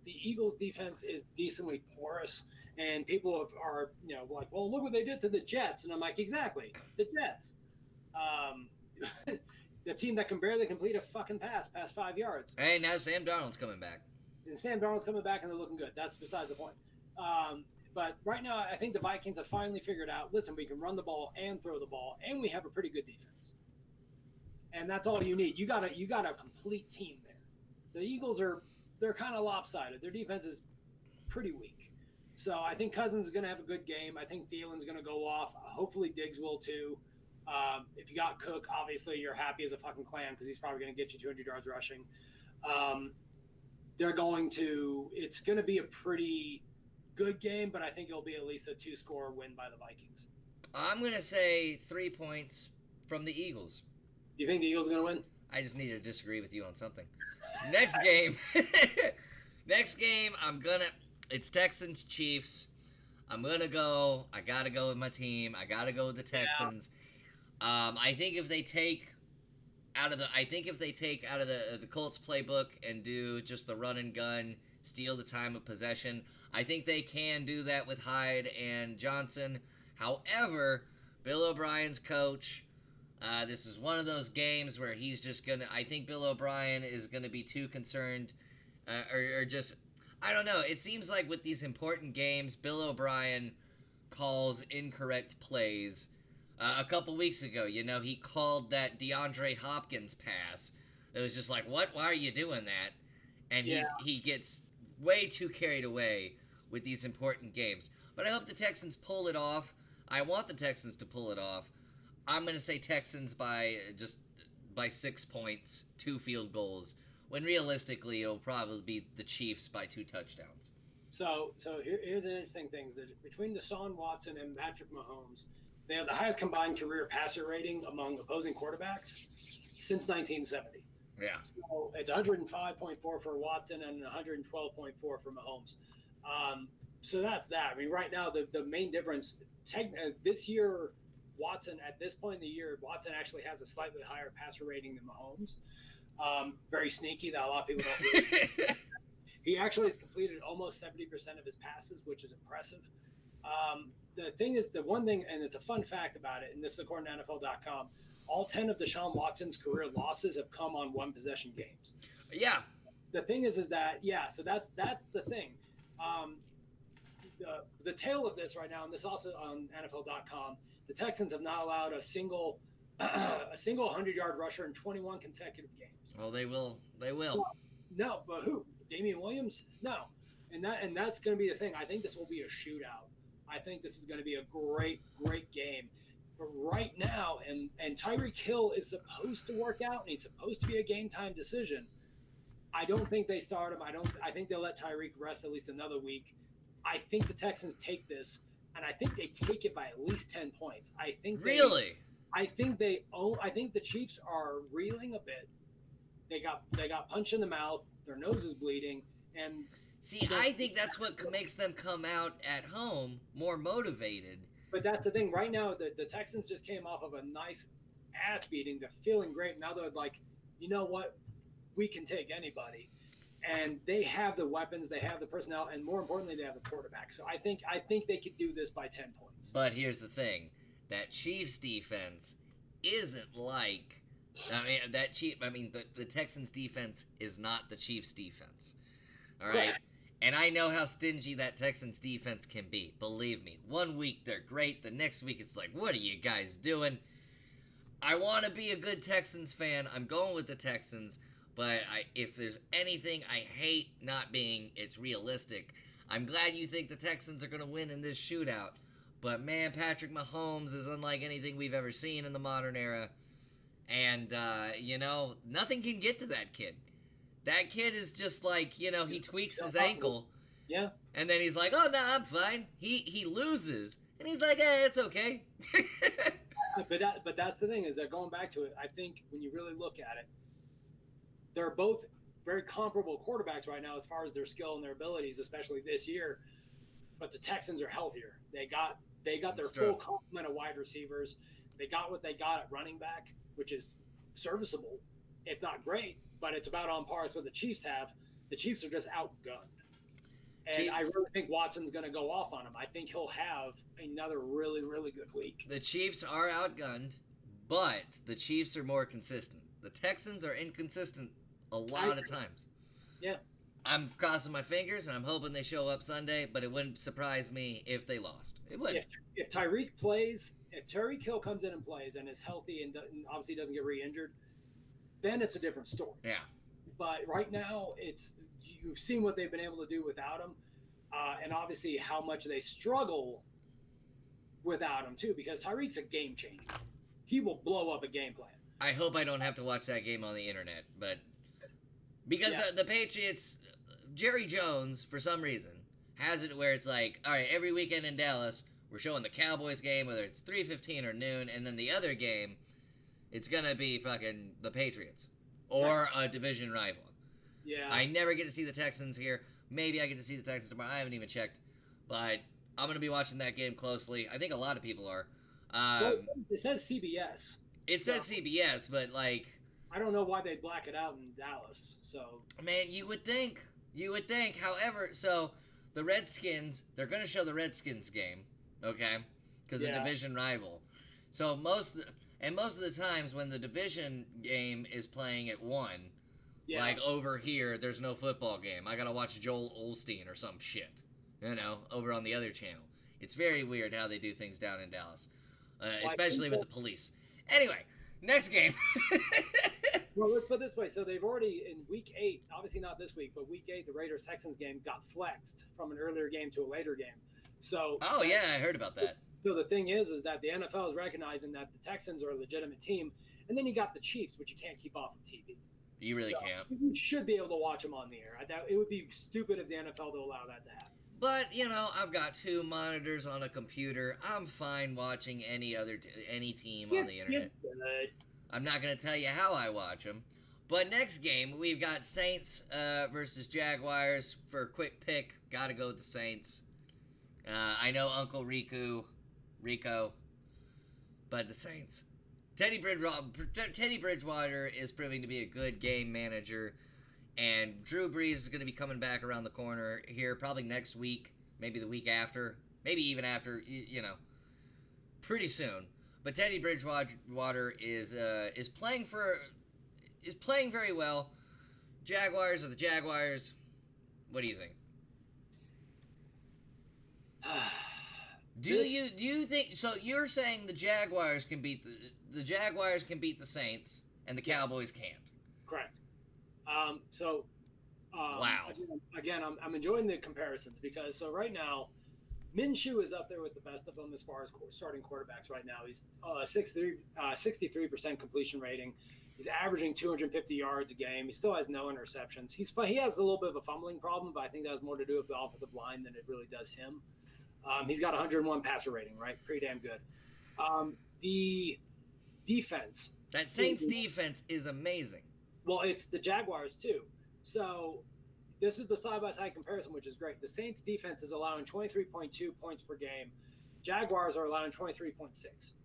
The Eagles' defense is decently porous, and people are like, well, look what they did to the Jets, and I'm like, exactly, the Jets, the team that can barely complete a fucking pass past 5 yards. Hey, now Sam Darnold's coming back. And Sam Darnold's coming back, and they're looking good. That's besides the point. But right now, I think the Vikings have finally figured out, listen, we can run the ball and throw the ball, and we have a pretty good defense. And that's all you need. You got a complete team there. The Eagles they're kind of lopsided. Their defense is pretty weak. So I think Cousins is going to have a good game. I think Thielen's going to go off. Hopefully Diggs will too. If you got Cook, obviously you're happy as a fucking clam because he's probably going to get you 200 yards rushing. It's going to be a pretty good game, but I think it'll be at least a 2-score win by the Vikings. I'm going to say 3 points from the Eagles. You think the Eagles are going to win? I just need to disagree with you on something. Next game. It's Texans Chiefs. I gotta go with my team. I gotta go with the Texans. Yeah. I think if they take out of the Colts playbook and do just the run and gun, steal the time of possession, I think they can do that with Hyde and Johnson. However, Bill O'Brien's coach, this is one of those games where I think Bill O'Brien is gonna be too concerned, or just, I don't know. It seems like with these important games, Bill O'Brien calls incorrect plays. A couple weeks ago, he called that DeAndre Hopkins pass. It was just like, what? Why are you doing that? And he gets way too carried away with these important games. But I hope the Texans pull it off. I want the Texans to pull it off. I'm going to say Texans by 6 points, 2 field goals, when realistically it'll probably be the Chiefs by 2 touchdowns. So here's an interesting thing. Between Deshaun Watson and Patrick Mahomes, they have the highest combined career passer rating among opposing quarterbacks since 1970. Yeah. So it's 105.4 for Watson and 112.4 for Mahomes. So that's that. I mean, right now, the main difference, this year, Watson, at this point in the year, Watson actually has a slightly higher passer rating than Mahomes. Very sneaky that a lot of people don't really He actually has completed almost 70% of his passes, which is impressive. the thing is, the one thing, and it's a fun fact about it, and this is according to NFL.com, all 10 of Deshaun Watson's career losses have come on one possession games. Yeah. The thing is that, yeah, so that's the thing. The tale of this right now, and this also on NFL.com, the Texans have not allowed a single 100-yard rusher in 21 consecutive games. Oh, they will. They will. So, no, but who? Damian Williams? No. And that's going to be the thing. I think this will be a shootout. I think this is going to be a great game. But right now, and Tyreek Hill is supposed to work out, and he's supposed to be a game time decision. I don't think they start him. I think they'll let Tyreek rest at least another week. I think the Texans take this, and I think they take it by at least 10 points. I think I think the Chiefs are reeling a bit. They got punched in the mouth. Their nose is bleeding, and see, I think that's what makes them come out at home more motivated. But that's the thing. Right now, the Texans just came off of a nice ass beating. They're feeling great. Now they're like, you know what? We can take anybody. And they have the weapons, they have the personnel, and more importantly, they have the quarterback. So I think they could do this by 10 points. But here's the thing. That Chiefs defense isn't like... the Texans defense is not the Chiefs defense. All right? And I know how stingy that Texans defense can be. Believe me. 1 week they're great. The next week it's like, what are you guys doing? I want to be a good Texans fan. I'm going with the Texans. But if there's anything I hate not being, it's realistic. I'm glad you think the Texans are going to win in this shootout. But man, Patrick Mahomes is unlike anything we've ever seen in the modern era. And, nothing can get to that kid. That kid is just like, he tweaks his ankle. Yeah. And then he's like, oh, no, I'm fine. He loses. And he's like, it's okay. But that's the thing, is they're going back to it. I think when you really look at it, they're both very comparable quarterbacks right now as far as their skill and their abilities, especially this year. But the Texans are healthier. They got their full complement of wide receivers. They got what they got at running back, which is serviceable. It's not great, but it's about on par with what the Chiefs have. The Chiefs are just outgunned. And I really think Watson's going to go off on him. I think he'll have another really, really good week. The Chiefs are outgunned, but the Chiefs are more consistent. The Texans are inconsistent a lot of times. Yeah. I'm crossing my fingers, and I'm hoping they show up Sunday, but it wouldn't surprise me if they lost. It wouldn't. If Tyreek plays, if Tyreek Hill comes in and plays and is healthy and obviously doesn't get re-injured, then it's a different story. Yeah. But right now, you've seen what they've been able to do without him, and obviously how much they struggle without him, too, because Tyreek's a game changer. He will blow up a game plan. I hope I don't have to watch that game on the internet, but... Because the Patriots, Jerry Jones, for some reason, has it where it's like, all right, every weekend in Dallas, we're showing the Cowboys game, whether it's 3:15 or noon, and then the other game, it's going to be fucking the Patriots. Or a division rival. Yeah. I never get to see the Texans here. Maybe I get to see the Texans tomorrow. I haven't even checked. But I'm going to be watching that game closely. I think a lot of people are. It says CBS. It says CBS, but like... I don't know why they black it out in Dallas. So, man, you would think. However, so the Redskins, they're going to show the Redskins game, okay? Because a division rival. So most of the times when the division game is playing at 1, like over here, there's no football game. I got to watch Joel Osteen or some shit, over on the other channel. It's very weird how they do things down in Dallas, especially with the police. Anyway, next game. Well, let's put it this way. So they've already, in week 8, obviously not this week, but week 8, the Raiders-Texans game got flexed from an earlier game to a later game. So. Oh, yeah, I heard about that. So the thing is that the NFL is recognizing that the Texans are a legitimate team. And then you got the Chiefs, which you can't keep off of TV. You really can't. You should be able to watch them on the air. It would be stupid of the NFL to allow that to happen. But, I've got 2 monitors on a computer. I'm fine watching any team on the internet. I'm not going to tell you how I watch them. But next game, we've got Saints versus Jaguars for a quick pick. Got to go with the Saints. I know Uncle Rico, but the Saints. Teddy Bridgewater is proving to be a good game manager. And Drew Brees is going to be coming back around the corner here probably next week, maybe the week after, maybe even after, pretty soon. But Teddy Bridgewater is playing very well. Jaguars are the Jaguars. What do you think? Do you think so? You're saying the Jaguars can beat the Saints and the Cowboys can't. Correct. Wow. Again, I'm enjoying the comparisons because right now, Minshew is up there with the best of them as far as starting quarterbacks right now. He's 63% completion rating. He's averaging 250 yards a game. He still has no interceptions. He has a little bit of a fumbling problem, but I think that has more to do with the offensive line than it really does him. He's got 101 passer rating, right? Pretty damn good. The defense. That Saints defense is amazing. Well, it's the Jaguars too. So this is the side-by-side comparison, which is great. The Saints defense is allowing 23.2 points per game. Jaguars are allowing 23.6.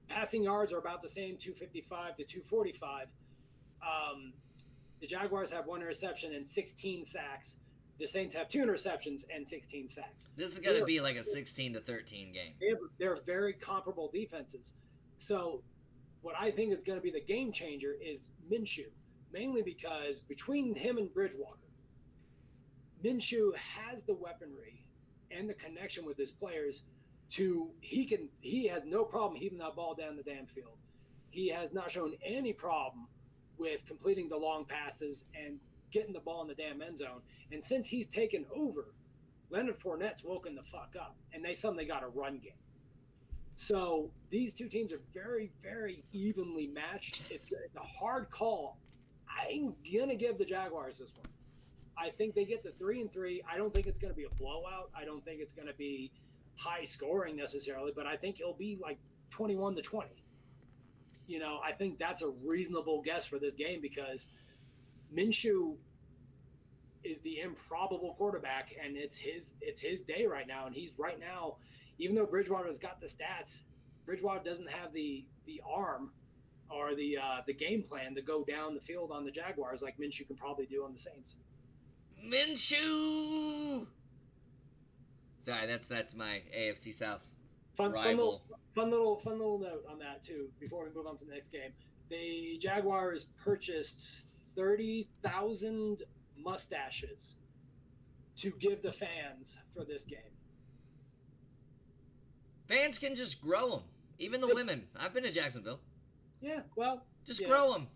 Passing yards are about the same, 255 to 245. The Jaguars have 1 interception and 16 sacks. The Saints have 2 interceptions and 16 sacks. This is going to be like a 16-13 game. They're very comparable defenses. So what I think is going to be the game changer is Minshew, mainly because between him and Bridgewater, Minshew has the weaponry and the connection with his players he has no problem heaving that ball down the damn field. He has not shown any problem with completing the long passes and getting the ball in the damn end zone. And since he's taken over, Leonard Fournette's woken the fuck up, and they suddenly got a run game. So these two teams are very, very evenly matched. It's a hard call. I'm gonna give the Jaguars this one. I think they get the 3-3. I don't think it's gonna be a blowout. I don't think it's gonna be high scoring necessarily, but I think it'll be like 21-20. I think that's a reasonable guess for this game because Minshew is the improbable quarterback, and it's his day right now. And he's right now, even though Bridgewater's got the stats, Bridgewater doesn't have the arm or the game plan to go down the field on the Jaguars like Minshew can probably do on the Saints. Minshew. Sorry, that's my AFC South rival. Fun little note on that too. Before we move on to the next game, the Jaguars purchased 30,000 mustaches to give the fans for this game. Fans can just grow them. Even the women. I've been to Jacksonville. Yeah, well, just grow them.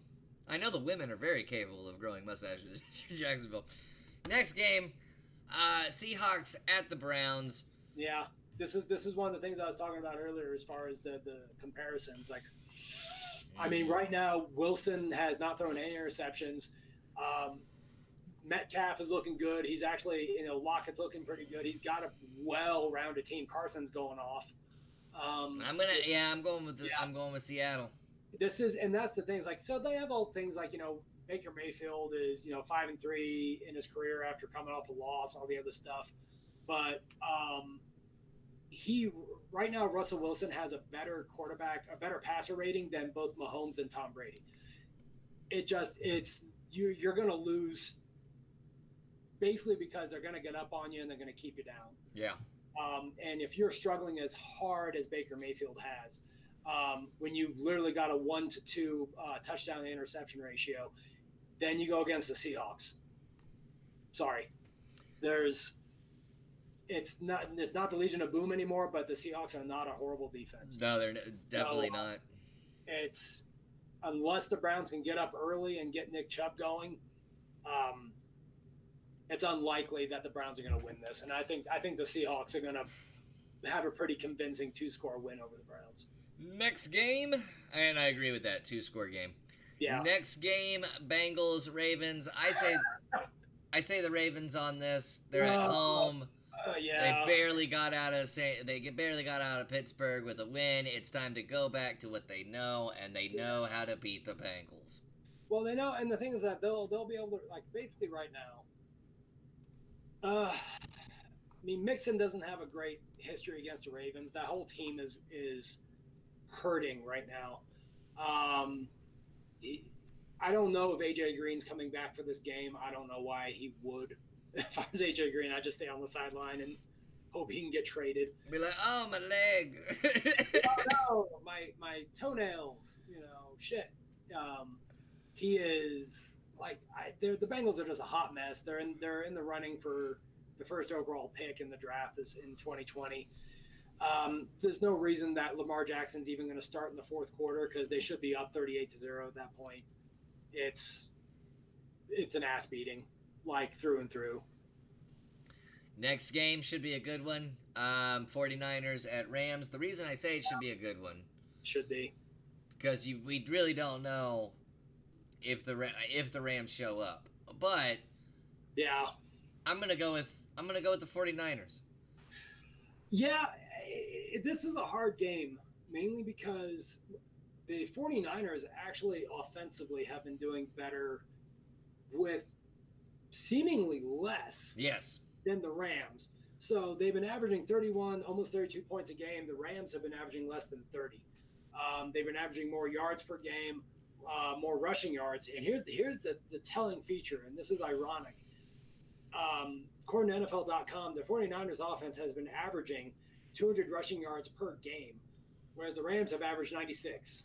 I know the women are very capable of growing mustaches in Jacksonville. Next game. Seahawks at the Browns. Yeah, this is one of the things I was talking about earlier as far as the comparisons. Like, I mean, right now Wilson has not thrown any interceptions. Metcalf is looking good. He's actually, Lockett's looking pretty good. He's got a well-rounded team. Carson's going off. I'm going with Seattle. That's the thing. It's like, so they have all things like, Baker Mayfield is, 5-3 in his career after coming off a loss, all the other stuff. But right now, Russell Wilson has a better passer rating than both Mahomes and Tom Brady. You're going to lose basically because they're going to get up on you and they're going to keep you down. Yeah. And if you're struggling as hard as Baker Mayfield has, when you've literally got a 1-to-2 touchdown to interception ratio, then you go against the Seahawks. Sorry. It's not the Legion of Boom anymore, but the Seahawks are not a horrible defense. No, they're definitely not. It's unless the Browns can get up early and get Nick Chubb going, it's unlikely that the Browns are going to win this. And I think the Seahawks are going to have a pretty convincing 2-score win over the Browns. Next game, and I agree with that 2-score game. Yeah. Next game, Bengals Ravens. I say the Ravens on this. They're at home. Yeah. They barely got out of Pittsburgh with a win. It's time to go back to what they know, and they know how to beat the Bengals. Well, they know, and the thing is that they'll be able to, like, basically right now. Mixon doesn't have a great history against the Ravens. That whole team is hurting right now. I don't know if AJ Green's coming back for this game. I don't know why he would. If I was AJ Green, I'd just stay on the sideline and Hope he can get traded. Be like, oh, my leg. Oh no, my toenails. Shit. He is like the Bengals are just a hot mess. They're in the running for the first overall pick in the draft is in 2020. There's no reason that Lamar Jackson's even going to start in the fourth quarter because they should be up 38-0 at that point. It's an ass beating, like through and through. Next game should be a good one. 49ers at Rams. The reason I say it should be a good one. Should be. Because we really don't know if the Rams show up. But yeah, I'm gonna go with the 49ers. Yeah, this is a hard game, mainly because the 49ers actually offensively have been doing better with seemingly less than the Rams. So they've been averaging 31, almost 32 points a game. The Rams have been averaging less than 30. They've been averaging more yards per game, more rushing yards. And here's the telling feature, and this is ironic. According to NFL.com, the 49ers offense has been averaging 200 rushing yards per game, whereas the Rams have averaged 96.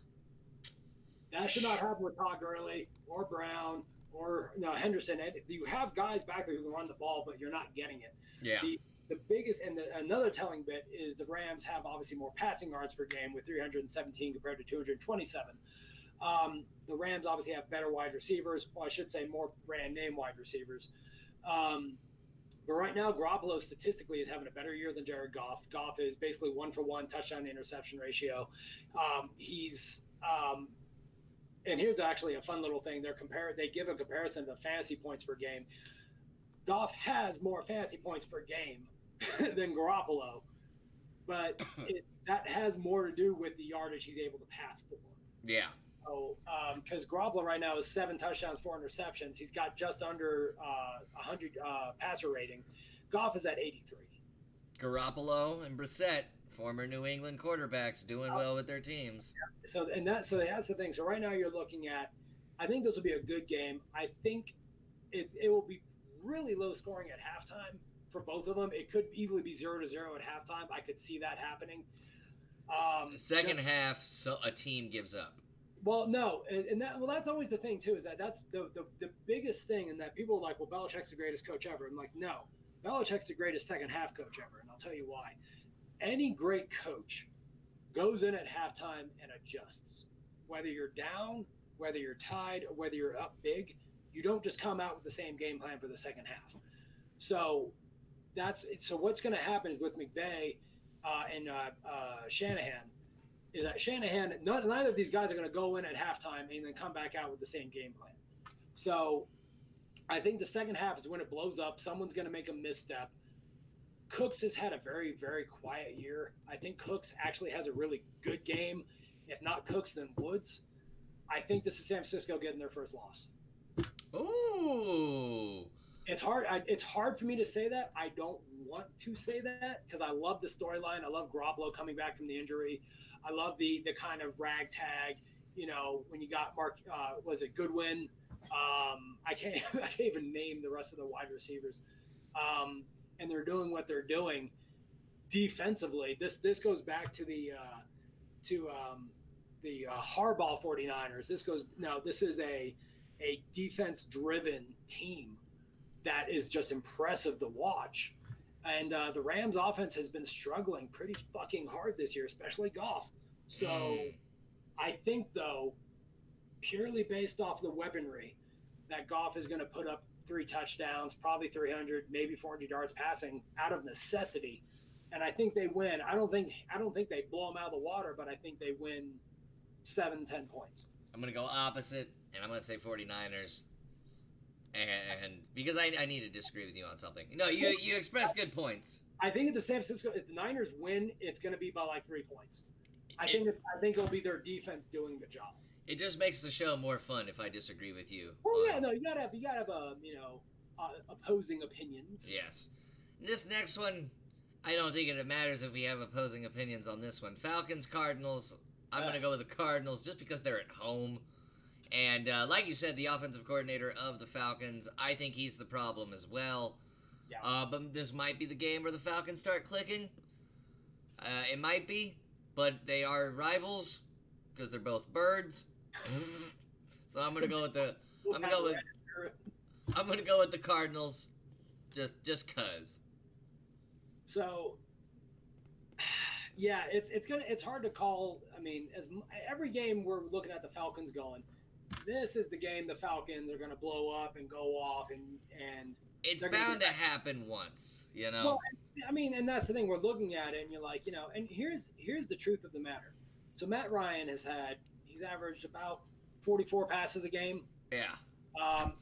That should not happen with Todd Gurley or Brown or Henderson. You have guys back there who can run the ball, but you're not getting it. Yeah. The biggest and another telling bit is the Rams have obviously more passing yards per game with 317 compared to 227. The Rams obviously have better wide receivers. Well, I should say more brand name wide receivers. But right now, Garoppolo statistically is having a better year than Jared Goff. Goff is basically 1-for-1 touchdown to interception ratio. And here's actually a fun little thing. They give a comparison to fantasy points per game. Goff has more fantasy points per game than Garoppolo, but that has more to do with the yardage he's able to pass for. Yeah. So, because Garoppolo right now is 7 touchdowns, 4 interceptions. He's got just under 100 passer rating. Goff is at 83. Garoppolo and Brissett, former New England quarterbacks, doing well with their teams. So that's the thing. So right now you're looking at, I think this will be a good game. I think it will be really low scoring at halftime for both of them. It could easily be 0-0 at halftime. I could see that happening. The second half, so a team gives up. Well, no, and that's always the thing too. Is that's the biggest thing, and that people are like, well, Belichick's the greatest coach ever. I'm like, no, Belichick's the greatest second half coach ever, and I'll tell you why. Any great coach goes in at halftime and adjusts. Whether you're down, whether you're tied, or whether you're up big, you don't just come out with the same game plan for the second half. So what's going to happen with McVay and Shanahan is that Shanahan, neither of these guys are going to go in at halftime and then come back out with the same game plan. So I think the second half is when it blows up. Someone's going to make a misstep. Cooks has had a very, very quiet year. I think Cooks actually has a really good game. If not Cooks, then Woods. I think this is San Francisco getting their first loss. Ooh. It's hard for me to say that. I don't want to say that because I love the storyline. I love Garoppolo coming back from the injury. I love the kind of ragtag, when you got Mark, was it Goodwin? I can't even name the rest of the wide receivers. And they're doing what they're doing defensively. This goes back to the Harbaugh 49ers. This is a defense-driven team that is just impressive to watch. And the Rams offense has been struggling pretty fucking hard this year, especially Goff. So I think, though, purely based off the weaponry, that Goff is going to put up 3 touchdowns, probably 300, maybe 400 yards passing out of necessity. And I think they win. I don't think they blow them out of the water, but I think they win 7-10 points. I'm going to go opposite, and I'm going to say 49ers. And because I need to disagree with you on something. No, you expressed good points. I think if the Niners win, it's going to be by like 3 points. I think it'll be their defense doing the job. It just makes the show more fun if I disagree with you. Well, yeah, no, you gotta have opposing opinions. Yes. This next one, I don't think it matters if we have opposing opinions on this one. Falcons, Cardinals. I'm gonna go with the Cardinals just because they're at home. And like you said, the offensive coordinator of the Falcons, I think he's the problem as well. Yeah. But this might be the game where the Falcons start clicking. It might be, but they are rivals because they're both birds. So I'm gonna go with the. I'm gonna go with the Cardinals, just cause. So, yeah, it's hard to call. I mean, every game we're looking at the Falcons going, this is the game the Falcons are gonna blow up and go off and it's bound to happen once, you know. Well, I mean, and that's the thing. We're looking at it, and you're like, and here's the truth of the matter. So Matt Ryan he's averaged about 44 passes a game. Yeah.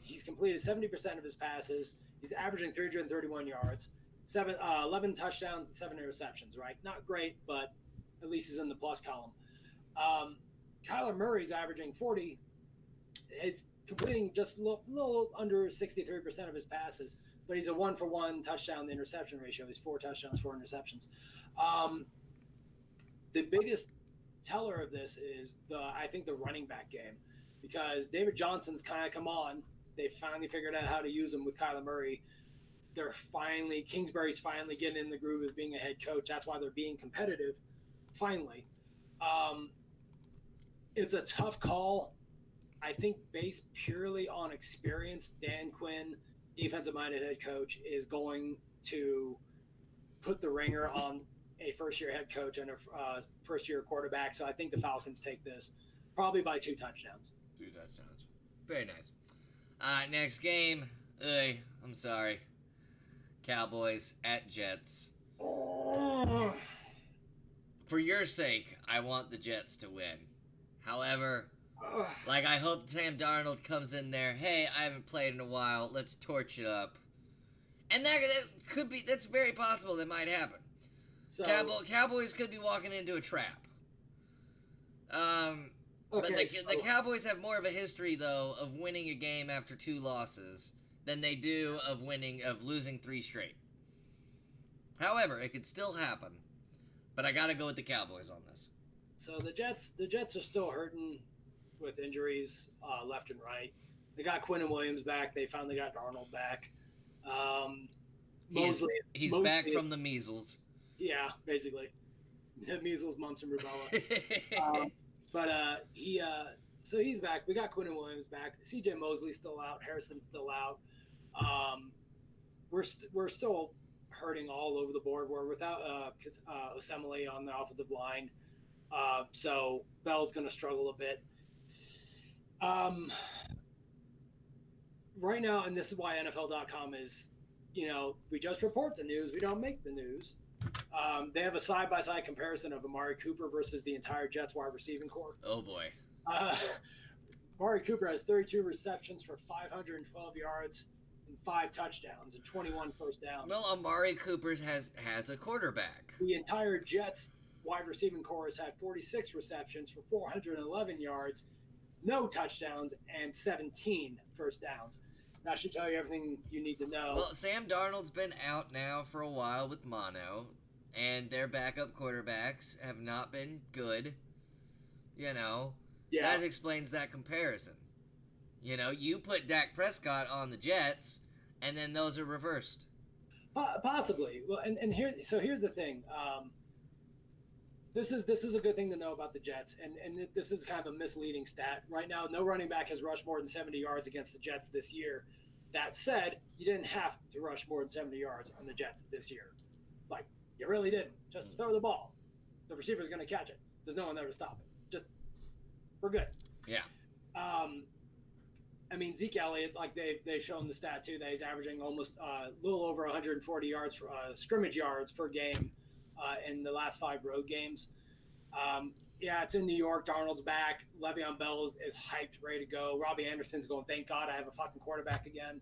He's completed 70% of his passes. He's averaging 331 yards, 11 touchdowns and 7 interceptions. Right, not great, but at least he's in the plus column. Kyler Murray's averaging 40. He's completing just a little under 63% of his passes, but he's a 1-for-1 touchdown to interception ratio. He's 4 touchdowns, 4 interceptions. The biggest teller of this is I think the running back game, because David Johnson's kind of come on. They finally figured out how to use him with Kyler Murray. Kingsbury's finally getting in the groove of being a head coach. That's why they're being competitive. Finally. It's a tough call. I think based purely on experience, Dan Quinn, defensive-minded head coach, is going to put the ringer on a first-year head coach and a first-year quarterback. So I think the Falcons take this probably by 2 touchdowns. 2 touchdowns. Very nice. Next game. I'm sorry. Cowboys at Jets. Oh. For your sake, I want the Jets to win. However, I hope Sam Darnold comes in there. Hey, I haven't played in a while. Let's torch it up. And that's very possible. That might happen. So, Cowboys could be walking into a trap. But the Cowboys have more of a history, though, of winning a game after 2 losses than they do of losing 3 straight. However, it could still happen. But I gotta go with the Cowboys on this. So the Jets are still hurting with injuries left and right. They got Quinn Williams back. They finally got Darnold back. He's back from the measles. Yeah, basically. Measles, mumps, and rubella. So he's back. We got Quinn Williams back. C.J. Mosley's still out. Harrison's still out. We're still hurting all over the board. We're without Osemele on the offensive line. So Bell's going to struggle a bit. Right now, and this is why NFL.com is, we just report the news. We don't make the news. They have a side-by-side comparison of Amari Cooper versus the entire Jets wide receiving corps. Oh, boy. Amari Cooper has 32 receptions for 512 yards and 5 touchdowns and 21 first downs. Well, Amari Cooper has a quarterback. The entire Jets wide receiving corps has had 46 receptions for 411 yards, no touchdowns, and 17 first downs. That should tell you everything you need to know. Well, Sam Darnold's been out now for a while with mono, and their backup quarterbacks have not been good. Yeah. That explains that comparison. You put Dak Prescott on the Jets, and then those are reversed. Possibly. Well, and here's the thing. This is a good thing to know about the Jets, and this is kind of a misleading stat. Right now, no running back has rushed more than 70 yards against the Jets this year. That said, you didn't have to rush more than 70 yards on the Jets this year. You really didn't. Just throw the ball. The receiver's going to catch it. There's no one there to stop it. We're good. Yeah. Zeke Elliott, they've shown the stat too, that he's averaging almost a little over 140 yards for scrimmage yards per game in the last 5 road games. It's in New York. Darnold's back. Le'Veon Bell is hyped, ready to go. Robbie Anderson's going, thank God I have a fucking quarterback again.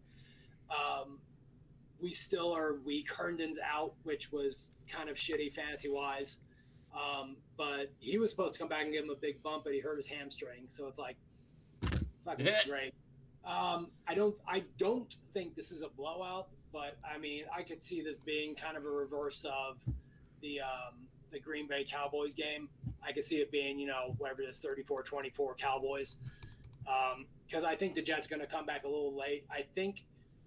We still are weak. Herndon's out, which was kind of shitty fantasy-wise. But he was supposed to come back and give him a big bump, but he hurt his hamstring. So it's fucking great. I don't think this is a blowout, but I could see this being kind of a reverse of the Green Bay Cowboys game. I could see it being, whatever it is, 34-24 Cowboys. Because I think the Jets are going to come back a little late. I think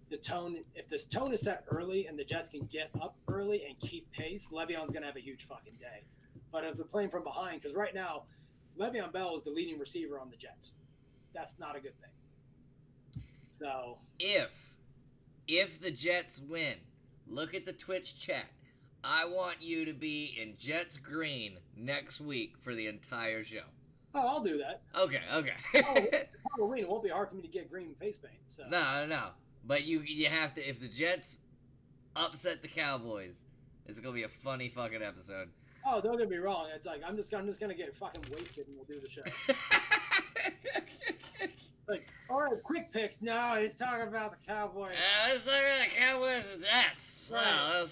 the tone, if this tone is set early and the Jets can get up early and keep pace, Le'Veon's going to have a huge fucking day. But if they're playing from behind, because right now, Le'Veon Bell is the leading receiver on the Jets. That's not a good thing. So if the Jets win, look at the Twitch chat. I want you to be in Jets green next week for the entire show. Oh, I'll do that. Okay. Halloween, it won't be hard for me to get green face paint. So. No. But you have to. If the Jets upset the Cowboys, it's gonna be a funny fucking episode. Oh, don't get me wrong. It's like I'm just gonna get fucking wasted and we'll do the show. Like, all right, quick picks. No, he's talking about the Cowboys. Let's talk about the Cowboys and Jets. Right.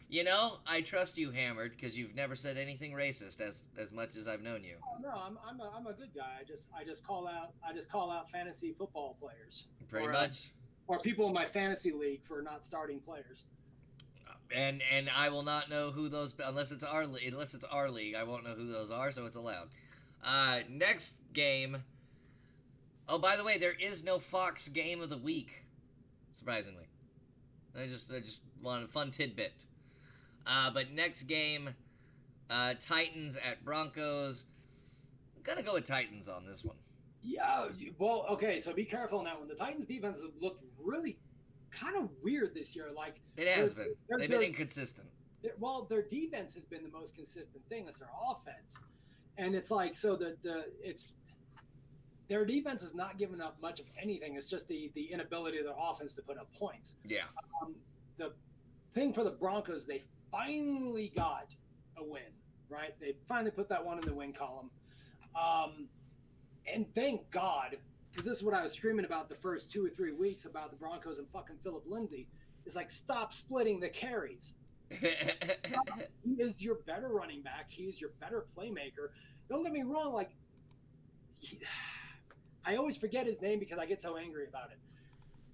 You know, I trust you, Hammered, because you've never said anything racist as much as I've known you. Oh, no, I'm a good guy. I just call out fantasy football players. Pretty much. Or people in my fantasy league for not starting players. And I will not know who those unless it's our league. I won't know who those are, so it's allowed. Next game. Oh, by the way, there is no Fox game of the week. Surprisingly, I just wanted a fun tidbit. But next game, Titans at Broncos. I'm gonna go with Titans on this one. Yeah, well, okay, so be careful on that one. The Titans' defense has looked really kind of weird this year. Like it has been. They've been inconsistent. Well, their defense has been the most consistent thing. It's their offense, and it's like so their defense is not giving up much of anything. It's just the inability of their offense to put up points. Yeah. The thing for the Broncos, they finally got a win, right? They finally put that one in the win column. And thank God, because this is what I was screaming about the first 2 or 3 weeks about the Broncos and fucking Philip Lindsay. It's like, stop splitting the carries. He is your better running back. He is your better playmaker. Don't get me wrong. Like, I always forget his name because I get so angry about it.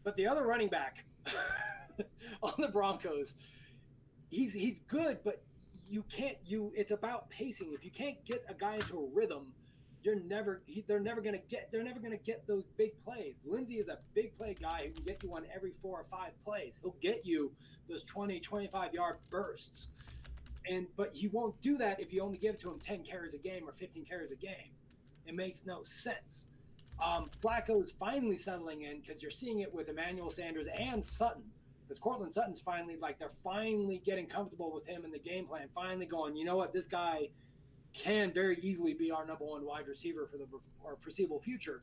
But the other running back on the Broncos, he's good, but it's about pacing. If you can't get a guy into a rhythm, they're never going to get those big plays. Lindsey is a big play guy who can get you on every 4 or 5 plays. He'll get you those 20, 25-yard bursts. But he won't do that if you only give it to him 10 carries a game or 15 carries a game. It makes no sense. Flacco is finally settling in because you're seeing it with Emmanuel Sanders and Sutton. Because Cortland Sutton's finally, they're finally getting comfortable with him in the game plan. Finally going, you know what, this guy can very easily be our number 1 wide receiver for the foreseeable future.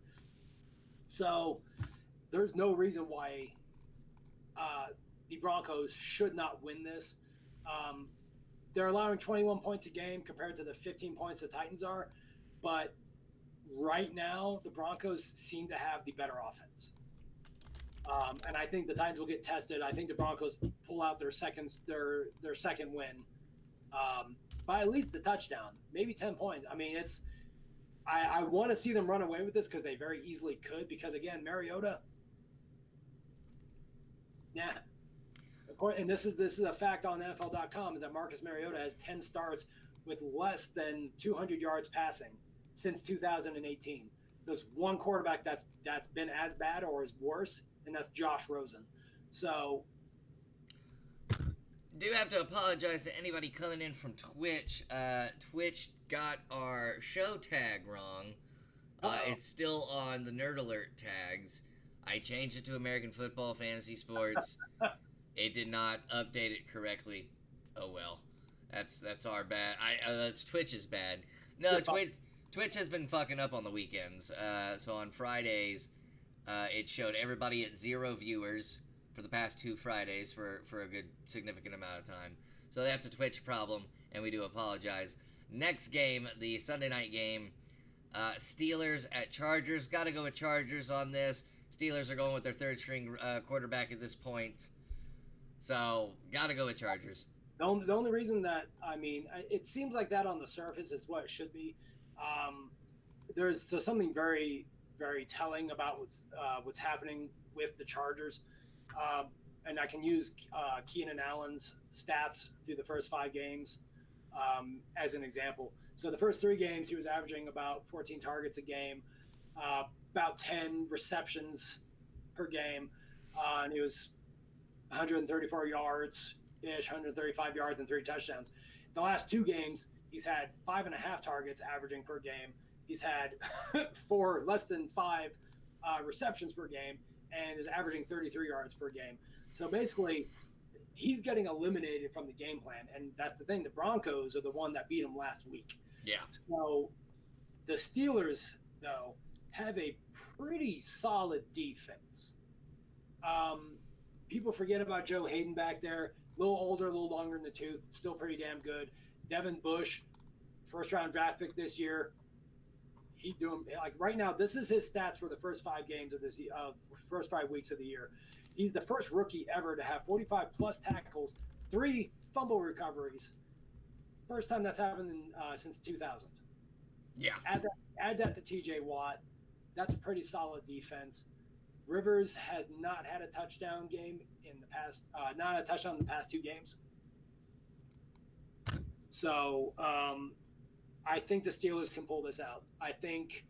So there's no reason why the Broncos should not win this. They're allowing 21 points a game compared to the 15 points the Titans are. But right now, the Broncos seem to have the better offense. And I think the Titans will get tested. I think the Broncos pull out their second win by at least a touchdown, maybe 10 points. I mean, I want to see them run away with this because they very easily could. Because again, Mariota, yeah. And this is a fact on NFL.com is that Marcus Mariota has 10 starts with less than 200 yards passing since 2018. There's one quarterback that's been as bad or is worse, and that's Josh Rosen. So, do have to apologize to anybody coming in from Twitch. Twitch got our show tag wrong. It's still on the Nerd Alert tags. I changed it to American Football Fantasy Sports. It did not update it correctly. Oh well, that's our bad. That's Twitch's bad. No, Twitch has been fucking up on the weekends. So on Fridays, it showed everybody at 0 viewers for the past 2 Fridays for a good significant amount of time. So that's a Twitch problem, and we do apologize. Next game, the Sunday night game, Steelers at Chargers. Got to go with Chargers on this. Steelers are going with their third string quarterback at this point. So, got to go with Chargers. The only reason that, it seems like that on the surface is what it should be. There's something very, very telling about what's happening with the Chargers. And I can use Keenan Allen's stats through the first 5 games as an example. So the first 3 games, he was averaging about 14 targets a game, about 10 receptions per game. and he was 134 yards ish, 135 yards and 3 touchdowns. The last 2 games, he's had 5.5 targets averaging per game. He's had less than 5 receptions per game, and is averaging 33 yards per game. So basically, he's getting eliminated from the game plan, and that's the thing. The Broncos are the one that beat him last week. Yeah. So the Steelers, though, have a pretty solid defense. People forget about Joe Hayden back there. A little older, a little longer in the tooth, still pretty damn good. Devin Bush, first-round draft pick this year. He's doing like right now. This is his stats for the first 5 games of this first 5 weeks of the year. He's the first rookie ever to have 45 plus tackles, 3 fumble recoveries. First time that's happened since 2000. Yeah. Add that to T.J. Watt. That's a pretty solid defense. Rivers has not had a touchdown game in the past. Not a touchdown in the past 2 games. So I think the Steelers can pull this out. I think,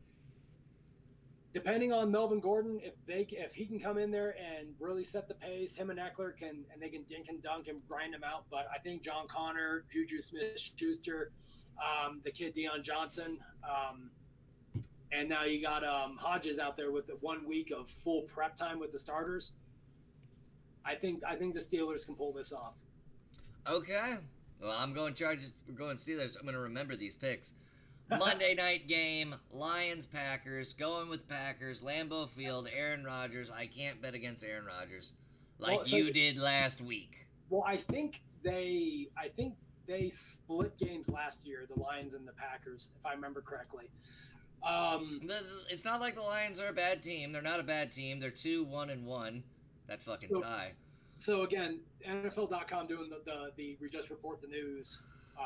depending on Melvin Gordon, if he can come in there and really set the pace, him and Eckler can dink and dunk and grind him out. But I think John Connor, Juju Smith-Schuster, the kid Deion Johnson, and now you got Hodges out there with the 1 week of full prep time with the starters. I think the Steelers can pull this off. Okay. Well, I'm going Chargers. We're going Steelers. I'm going to remember these picks. Monday night game, Lions-Packers. Going with Packers. Lambeau Field, Aaron Rodgers. I can't bet against Aaron Rodgers like you did last week. Well, I think they split games last year, the Lions and the Packers, if I remember correctly. It's not like the Lions are a bad team. They're not a bad team. They're 2-1-1. That fucking tie. So again, NFL.com doing the we just report the news.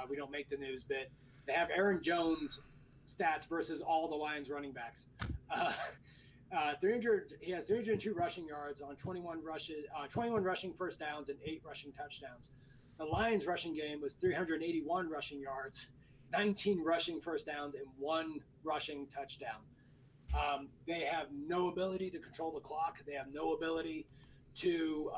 We don't make the news bit. They have Aaron Jones stats versus all the Lions running backs. He has 302 rushing yards on 21 rushes, 21 rushing first downs and 8 rushing touchdowns. The Lions rushing game was 381 rushing yards, 19 rushing first downs, and 1 rushing touchdown. They have no ability to control the clock. They have no ability to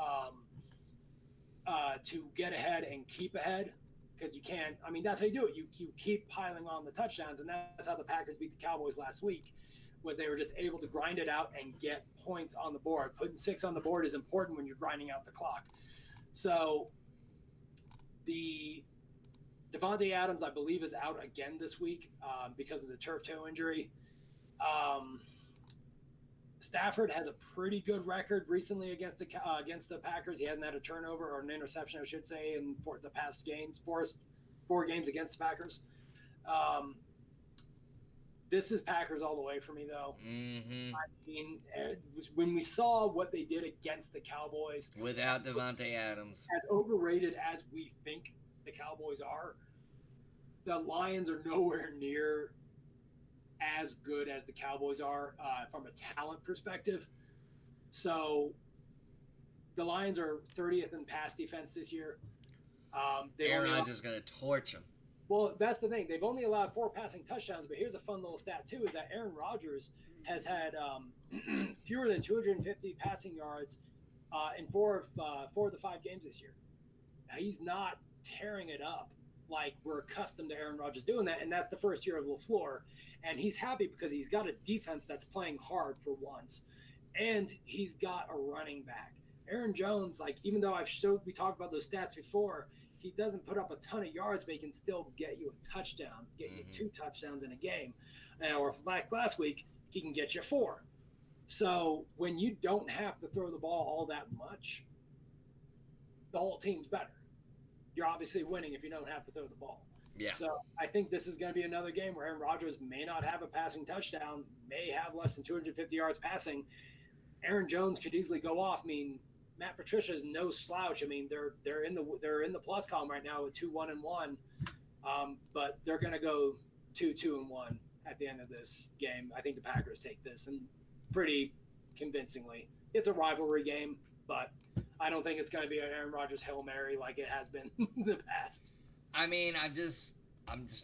get ahead and keep ahead, because you can't. I mean, that's how you do it. You keep piling on the touchdowns, and that's how the Packers beat the Cowboys last week. Was they were just able to grind it out and get points on the board. Putting 6 on the board is important when you're grinding out the clock. So the Devontae Adams, I believe, is out again this week because of the turf toe injury. Stafford has a pretty good record recently against the Packers. He hasn't had a turnover or an interception, I should say, in the past games, 4 games against the Packers. This is Packers all the way for me, though. Mm-hmm. I mean, when we saw what they did against the Cowboys, without Devontae Adams, as overrated as we think the Cowboys are, the Lions are nowhere near as good as the Cowboys are from a talent perspective. So the Lions are 30th in pass defense this year. Aaron Rodgers is going to torch them. Well, that's the thing. They've only allowed 4 passing touchdowns, but here's a fun little stat, too, is that Aaron Rodgers has had fewer than 250 passing yards in 4 of the 5 games this year. Now, he's not tearing it up like we're accustomed to Aaron Rodgers doing that, and that's the first year of LaFleur. And he's happy because he's got a defense that's playing hard for once, and he's got a running back. Aaron Jones, like, even though we talked about those stats before, he doesn't put up a ton of yards, but he can still get you a touchdown, get you 2 touchdowns in a game. Or like last week, he can get you 4. So when you don't have to throw the ball all that much, the whole team's better. You're obviously winning if you don't have to throw the ball. Yeah. So I think this is going to be another game where Aaron Rodgers may not have a passing touchdown, may have less than 250 yards passing. Aaron Jones could easily go off. I mean, Matt Patricia is no slouch. I mean, they're in the plus column right now with 2-1-1, but they're going to go 2-2-1 at the end of this game. I think the Packers take this, and pretty convincingly. It's a rivalry game, but I don't think it's going to be an Aaron Rodgers Hail Mary like it has been in the past. I mean, I'm just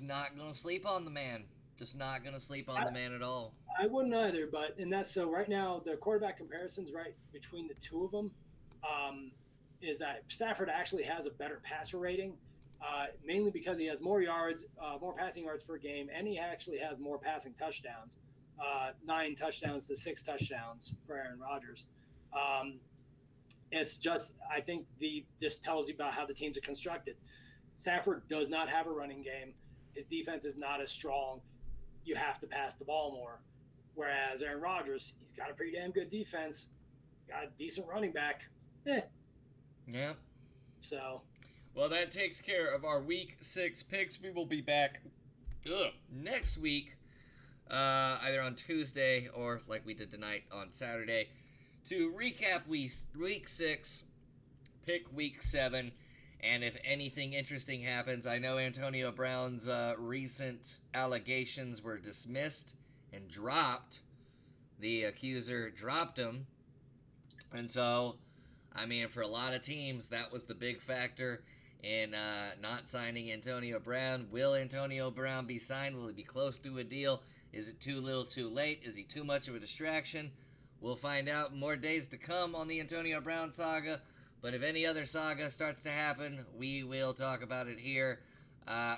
not going to sleep on the man. Just not gonna sleep on the man at all. I wouldn't either, and that's so right now the quarterback comparisons right between the two of them is that Stafford actually has a better passer rating, mainly because he has more yards, more passing yards per game, and he actually has more passing touchdowns, 9 touchdowns to 6 touchdowns for Aaron Rodgers. It's just I think this tells you about how the teams are constructed. Stafford does not have a running game. His defense is not as strong. You have to pass the ball more. Whereas Aaron Rodgers, he's got a pretty damn good defense, got a decent running back. Yeah. So. Well, that takes care of our Week 6 picks. We will be back next week, either on Tuesday or like we did tonight on Saturday, to recap week 6, pick Week 7, and if anything interesting happens. I know Antonio Brown's recent allegations were dismissed and dropped. The accuser dropped him. And so, I mean, for a lot of teams, that was the big factor in not signing Antonio Brown. Will Antonio Brown be signed? Will he be close to a deal? Is it too little too late? Is he too much of a distraction? We'll find out more days to come on the Antonio Brown saga. But if any other saga starts to happen, we will talk about it here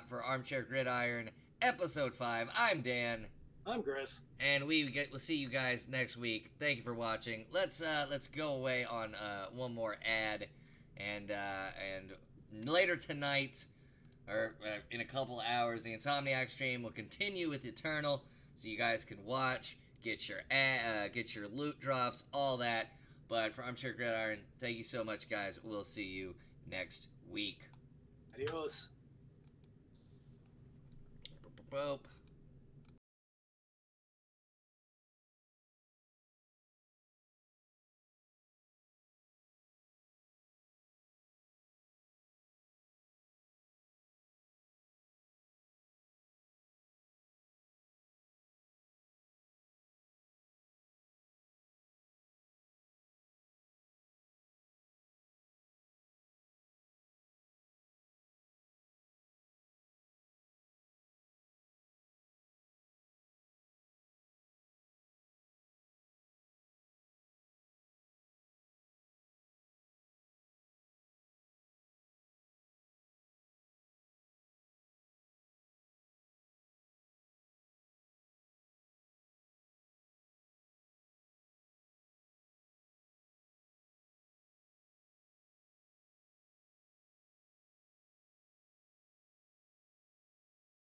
for Armchair Gridiron, Episode 5. I'm Dan. I'm Chris. And we'll see you guys next week. Thank you for watching. Let's go away on one more ad, and later tonight, or in a couple hours, the Insomniac stream will continue with Eternal, so you guys can watch, get your loot drops, all that. But for Armchair Gridiron, thank you so much, guys. We'll see you next week. Adios. Boop.